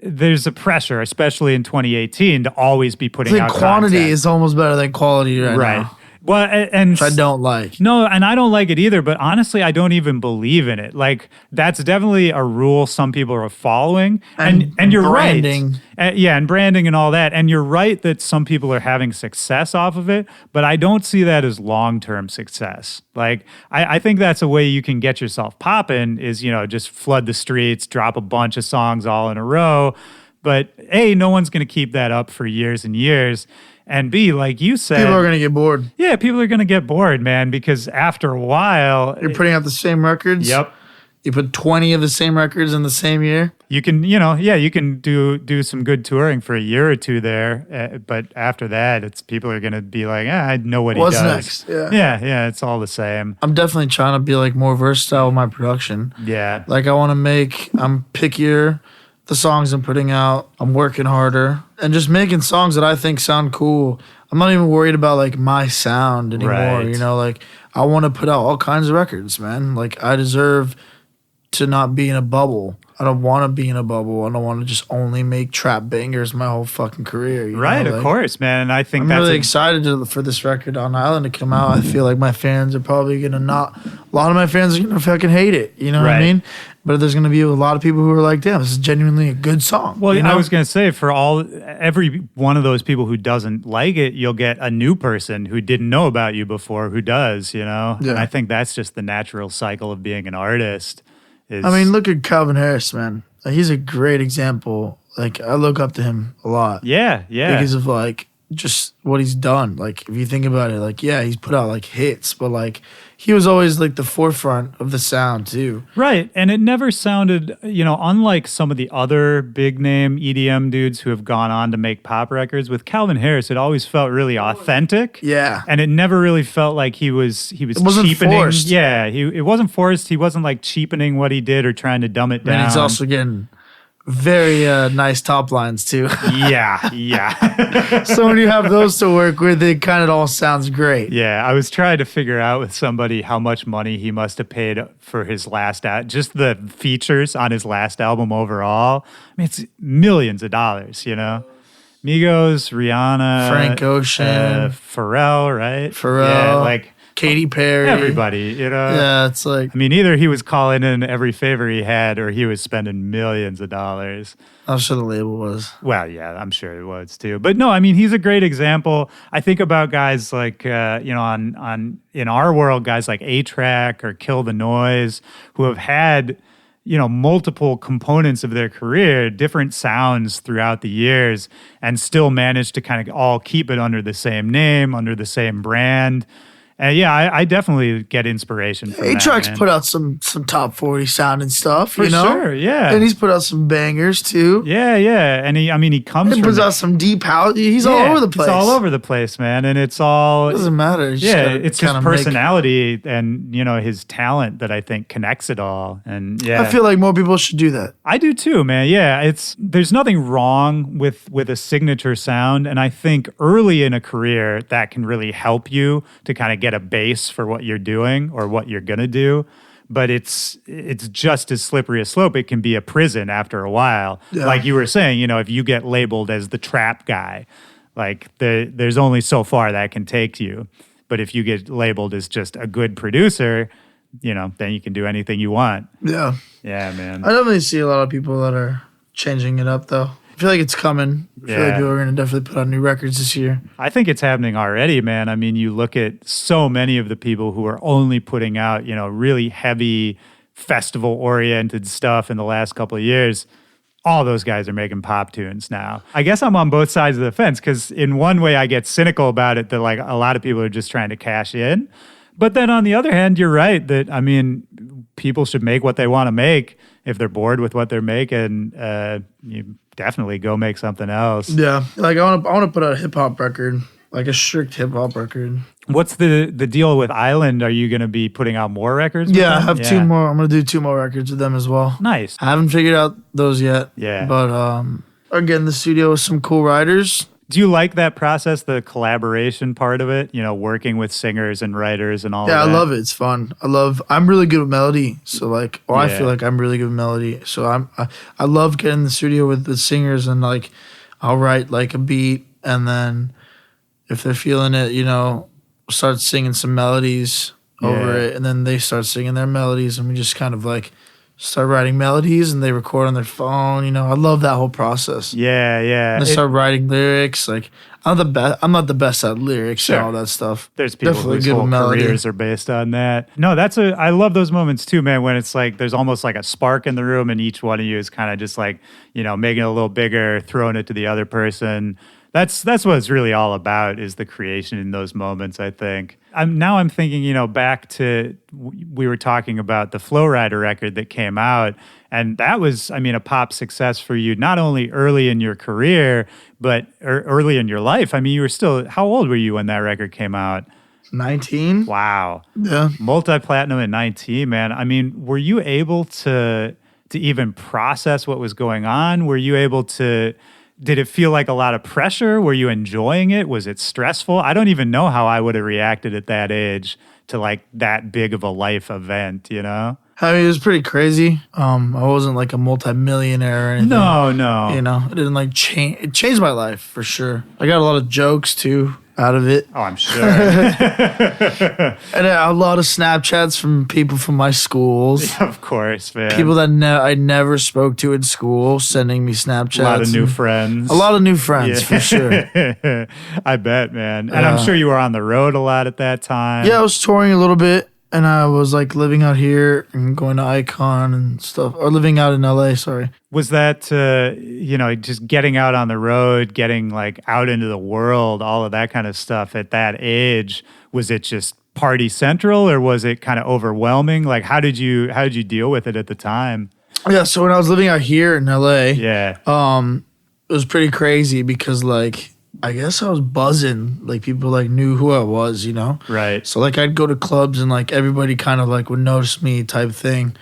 there's a pressure, especially in 2018, to always be putting I think out quantity content. is almost better than quality right now. Well, and Which I don't like. No, and I don't like it either, but honestly, I don't even believe in it. Like, that's definitely a rule some people are following. And you're branding. right. And branding and all that. And you're right that some people are having success off of it, but I don't see that as long-term success. Like, I think that's a way you can get yourself popping is, just flood the streets, drop a bunch of songs all in a row. But A, no one's going to keep that up for years and years. And B, like you said, People are going to get bored. yeah, people are going to get bored, man, because after a while, You're putting out the same records. Yep. You put 20 of the same records in the same year. you can, you can do some good touring for a year or two there, but after that, people are going to be like, I know what What's he does. next? Yeah. yeah, it's all the same. I'm definitely trying to be like more versatile with my production. Yeah, Like I'm pickier. The songs I'm putting out, I'm working harder and just making songs that I think sound cool. I'm not even worried about like my sound anymore. Right. Like I want to put out all kinds of records, man. Like I deserve to not be in a bubble. I don't want to be in a bubble. I don't want to just only make trap bangers my whole fucking career. Right, know? of Like, course, man. And I think I'm that's really excited for this record on Island to come out. I feel like my fans are probably gonna a lot of my fans are gonna fucking hate it. You know what I Right. mean? But there's gonna be a lot of people who are like, damn, this is genuinely a good song. Well, you know? I was going to say, for every one of those people who doesn't like it, you'll get a new person who didn't know about you before who does, you know? Yeah. And I think that's just the natural cycle of being an artist. I mean, look at Calvin Harris, man. He's a great example. Like, I look up to him a lot. yeah. Because of, like, just what he's done. Like, if you think about it, like, yeah, he's put out, like, hits, but, like, he was always, like, the forefront of the sound, too. Right. And it never sounded, unlike some of the other big name EDM dudes who have gone on to make pop records, with Calvin Harris, it always felt really authentic. Yeah. And it never really felt like he was wasn't cheapening. forced. Yeah. It wasn't forced. He wasn't like cheapening what he did or trying to dumb it down. And he's also getting very nice top lines, too. Yeah. So when you have those to work with, it kind of all sounds great. Yeah, I was trying to figure out with somebody how much money he must have paid for his last just the features on his last album overall. I mean, it's millions of dollars, Migos, Rihanna, Frank Ocean, Pharrell, right? Pharrell, yeah, like Katy Perry, everybody, Yeah, it's like, I mean, either he was calling in every favor he had, or he was spending millions of dollars. I'm sure the label was. Well, yeah, I'm sure it was too. But no, I mean, he's a great example. I think about guys like, on in our world, guys like A-Track or Kill the Noise, who have had, multiple components of their career, different sounds throughout the years, and still managed to kind of all keep it under the same name, under the same brand. Yeah, I definitely get inspiration from A-Track's that, man. put out some top 40 sounding stuff, For sure, yeah. And he's put out some bangers, too. Yeah. And he comes He from puts out some deep house. He's all over the place. It's all over the place, man. And it's all... It doesn't matter. You just gotta it's his kinda personality and, his talent that I think connects it all. And yeah. I feel like more people should do that. I do too, man. Yeah, there's nothing wrong with a signature sound, and I think early in a career that can really help you to kind of get a base for what you're doing or what you're gonna do. But it's just as slippery a slope. It can be a prison after a while. Yeah. Like you were saying, if you get labeled as the trap guy, like there's only so far that can take you. But if you get labeled as just a good producer, then you can do anything you want. Yeah. Yeah, man. I definitely see a lot of people that are changing it up, though. I feel like it's coming. I feel like people are going to definitely put out new records this year. I think it's happening already, man. I mean, you look at so many of the people who are only putting out, really heavy festival-oriented stuff in the last couple of years. All those guys are making pop tunes now. I guess I'm on both sides of the fence because in one way I get cynical about it that like a lot of people are just trying to cash in. But then on the other hand, you're right that, I mean, people should make what they want to make. If they're bored with what they're making, you definitely go make something else. Yeah. Like, I want to put out a hip-hop record, like a strict hip-hop record. What's the deal with Island? Are you going to be putting out more records? Yeah, I with them? have two more. I'm going to do 2 more records with them as well. Nice. I haven't figured out those yet. Yeah. But I get in the studio with some cool writers. Do you like that process, the collaboration part of it? Working with singers and writers and all Yeah, of that? I love it. It's fun. I'm really good with melody. So like, I Yeah. feel like I'm really good with melody. So I love getting in the studio with the singers and like, I'll write like a beat and then if they're feeling it, start singing some melodies over Yeah. it. And then they start singing their melodies and we just kind of like start writing melodies and they record on their phone. I love that whole process. Yeah, yeah. And they start writing lyrics. Like I'm not the best at lyrics Sure. and all that stuff. There's people Definitely whose good whole with melody. careers are based on that. No, I love those moments too, man, when it's like there's almost like a spark in the room and each one of you is kind of just like, making it a little bigger, throwing it to the other person. That's what it's really all about is the creation in those moments, I think. I'm thinking, back to, we were talking about the Flo-Rida record that came out, and that was, a pop success for you, not only early in your career, but early in your life. You were still, how old were you when that record came out? 19. Wow. Yeah. Multi-platinum at 19, man. Were you able to even process what was going on? Were you able to... Did it feel like a lot of pressure? Were you enjoying it? Was it stressful? I don't even know how I would have reacted at that age to like that big of a life event, I mean, it was pretty crazy. I wasn't like a multi-millionaire or anything. No. You know, it didn't like change. It changed my life for sure. I got a lot of jokes too out of it. Oh, I'm sure. And a lot of Snapchats from people from my schools. Of course, man. People that I never spoke to in school sending me Snapchats. A lot of new friends. A lot of new friends, for sure. I bet, man. And I'm sure you were on the road a lot at that time. Yeah, I was touring a little bit. And I was like living out here and going to Icon and stuff, or living out in LA, sorry. Was that, just getting out on the road, getting like out into the world, all of that kind of stuff at that age, was it just party central or was it kind of overwhelming? Like, how did you deal with it at the time? Yeah, so when I was living out here in LA, yeah, it was pretty crazy because like, I guess I was buzzing. Like people like knew who I was, you know? Right. So like I'd go to clubs and like everybody kind of like would notice me type thing.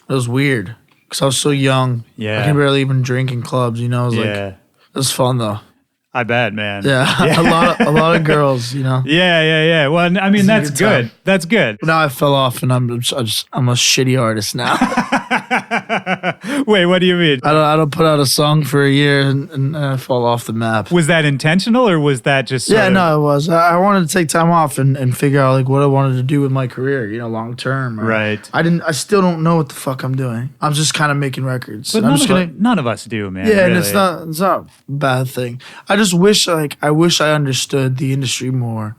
It was weird because I was so young. Yeah. I could barely even drink in clubs, you know? It was like, it was fun though. I bet, man. Yeah. a lot of girls, you know? Yeah. Well, I mean, that's good. That's good. Now I fell off and I'm a shitty artist now. Wait, what do you mean? I don't put out a song for a year and I fall off the map. Was that intentional or was that just no, it was. I wanted to take time off and figure out like what I wanted to do with my career, you know, long term. Right. I still don't know what the fuck I'm doing. I'm just kind of making records. But none of us do, man. Yeah, really. And it's not a bad thing. I just wish I understood the industry more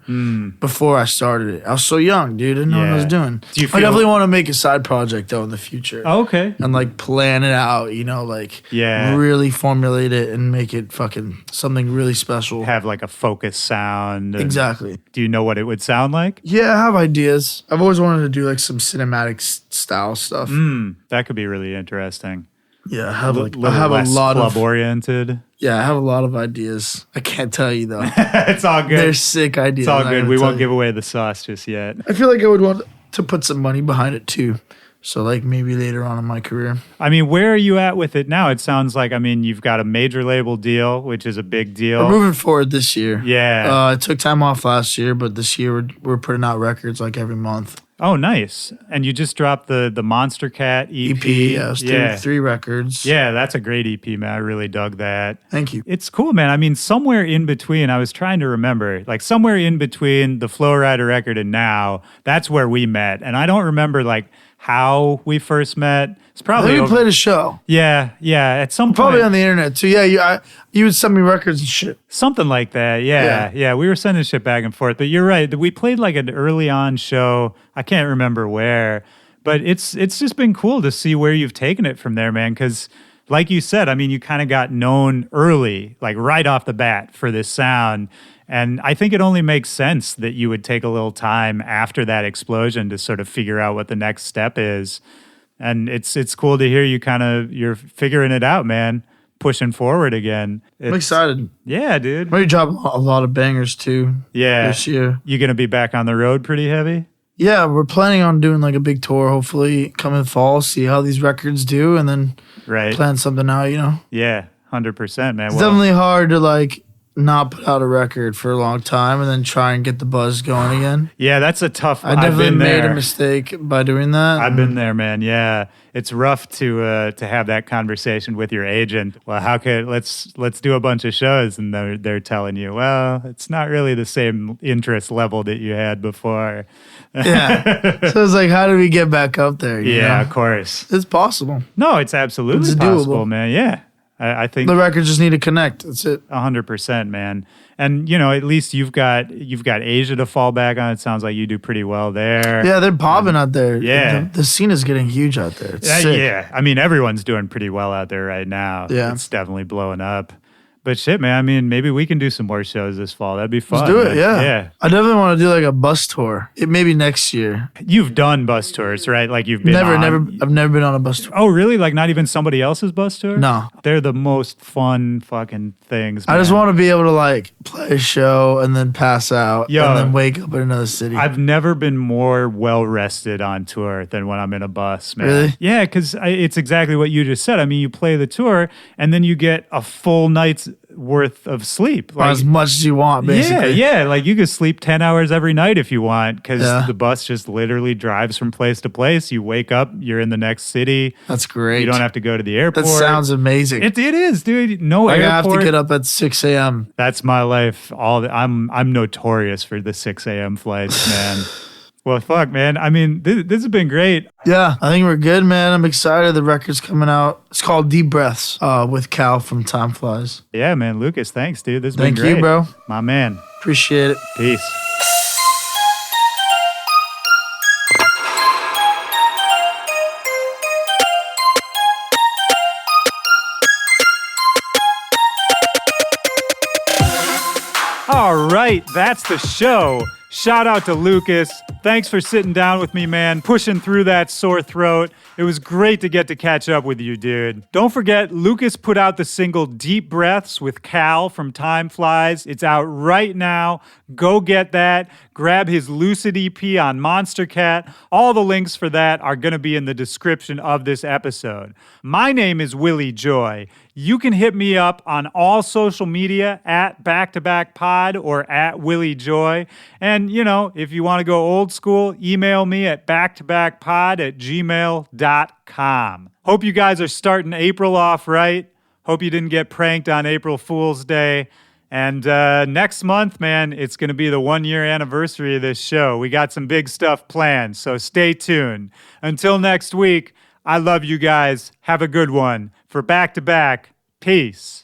before I started it. I was so young, dude. I didn't know what I was doing. I definitely want to make a side project though in the future. Oh, okay. And like plan it out, you know, like really formulate it and make it fucking something really special. Have like a focused sound. Exactly. Do you know what it would sound like? Yeah, I have ideas. I've always wanted to do like some cinematic style stuff. That could be really interesting. Yeah, I have a lot of club oriented. Yeah, I have a lot of ideas. I can't tell you though. It's all good. They're sick ideas. It's all good. We won't give away the sauce just yet. I feel like I would want to put some money behind it too. So like maybe later on in my career. I mean, where are you at with it now? It sounds like, I mean, you've got a major label deal, which is a big deal. We're moving forward this year. Yeah. I took time off last year, but this year we're putting out records like every month. Oh, nice. And you just dropped the Monster Cat EP. Yeah, it was three records. Yeah, that's a great EP, man. I really dug that. Thank you. It's cool, man. I mean, somewhere in between, I was trying to remember, like somewhere in between the Flo-Rida record and now, that's where we met. And I don't remember like how we first met. It's probably we played a show. Yeah. At some point. Probably on the internet too. Yeah, you would send me records and shit. Something like that. Yeah. We were sending shit back and forth. But you're right. We played like an early on show. I can't remember where. But it's just been cool to see where you've taken it from there, man. Because like you said, I mean, you kind of got known early, like right off the bat for this sound. And I think it only makes sense that you would take a little time after that explosion to sort of figure out what the next step is. And it's cool to hear you're figuring it out, man. Pushing forward again. I'm excited. Yeah, dude. Maybe drop a lot of bangers too. Yeah. This year. You gonna be back on the road pretty heavy? Yeah, we're planning on doing like a big tour, hopefully coming fall, see how these records do, and then plan something out, you know? Yeah, 100%, man. It's definitely hard to like not put out a record for a long time and then try and get the buzz going again. Yeah, that's a tough one. I definitely made a mistake by doing that. I've been there, man. Yeah. It's rough to have that conversation with your agent. Well, let's do a bunch of shows, and they're telling you, well, it's not really the same interest level that you had before. Yeah. So it's like, how do we get back up there? You know? Of course. It's possible. No, it's absolutely possible, doable. Man. Yeah. I think the records just need to connect. That's it. 100%, man. And you know, at least you've got Asia to fall back on. It sounds like you do pretty well there. Yeah, they're popping out there. Yeah, the scene is getting huge out there. It's sick. Yeah. I mean, everyone's doing pretty well out there right now. Yeah, it's definitely blowing up. But shit, man, I mean, maybe we can do some more shows this fall. That'd be fun. Let's do it, yeah. I definitely want to do like a bus tour. Maybe next year. You've done bus tours, right? Like you've been I've never been on a bus tour. Oh, really? Like not even somebody else's bus tour? No. They're the most fun fucking things, man. I just want to be able to like play a show and then pass out and then wake up in another city. I've never been more well-rested on tour than when I'm in a bus, man. Really? Yeah, because it's exactly what you just said. I mean, you play the tour and then you get a full night's worth of sleep. Or as much as you want, basically. Yeah. Like you could sleep 10 hours every night if you want because the bus just literally drives from place to place. You wake up, you're in the next city. That's great. You don't have to go to the airport. That sounds amazing. It is, dude. No airport. I have to get up at 6 a.m. That's my life. I'm notorious for the 6 a.m. flights, man. Well, fuck, man. I mean, this has been great. Yeah, I think we're good, man. I'm excited. The record's coming out. It's called Deep Breaths with Cal from TimeFlies. Yeah, man. Lookas, thanks, dude. This has been great. Thank you, bro. My man. Appreciate it. Peace. All right, that's the show. Shout out to Lookas. Thanks for sitting down with me, man, pushing through that sore throat. It was great to get to catch up with you, dude. Don't forget, Lookas put out the single Deep Breaths with Cal from TimeFlies. It's out right now. Go get that. Grab his Lucid EP on Monster Cat. All the links for that are going to be in the description of this episode. My name is Willy Joy. You can hit me up on all social media at BackToBackPod or at Willy Joy. And, you know, if you want to go old school, email me at backtobackpod@gmail.com. Hope you guys are starting April off right. Hope you didn't get pranked on April Fool's Day. And next month, man, it's going to be the 1-year anniversary of this show. We got some big stuff planned, so stay tuned. Until next week, I love you guys. Have a good one. For Back to Back, peace.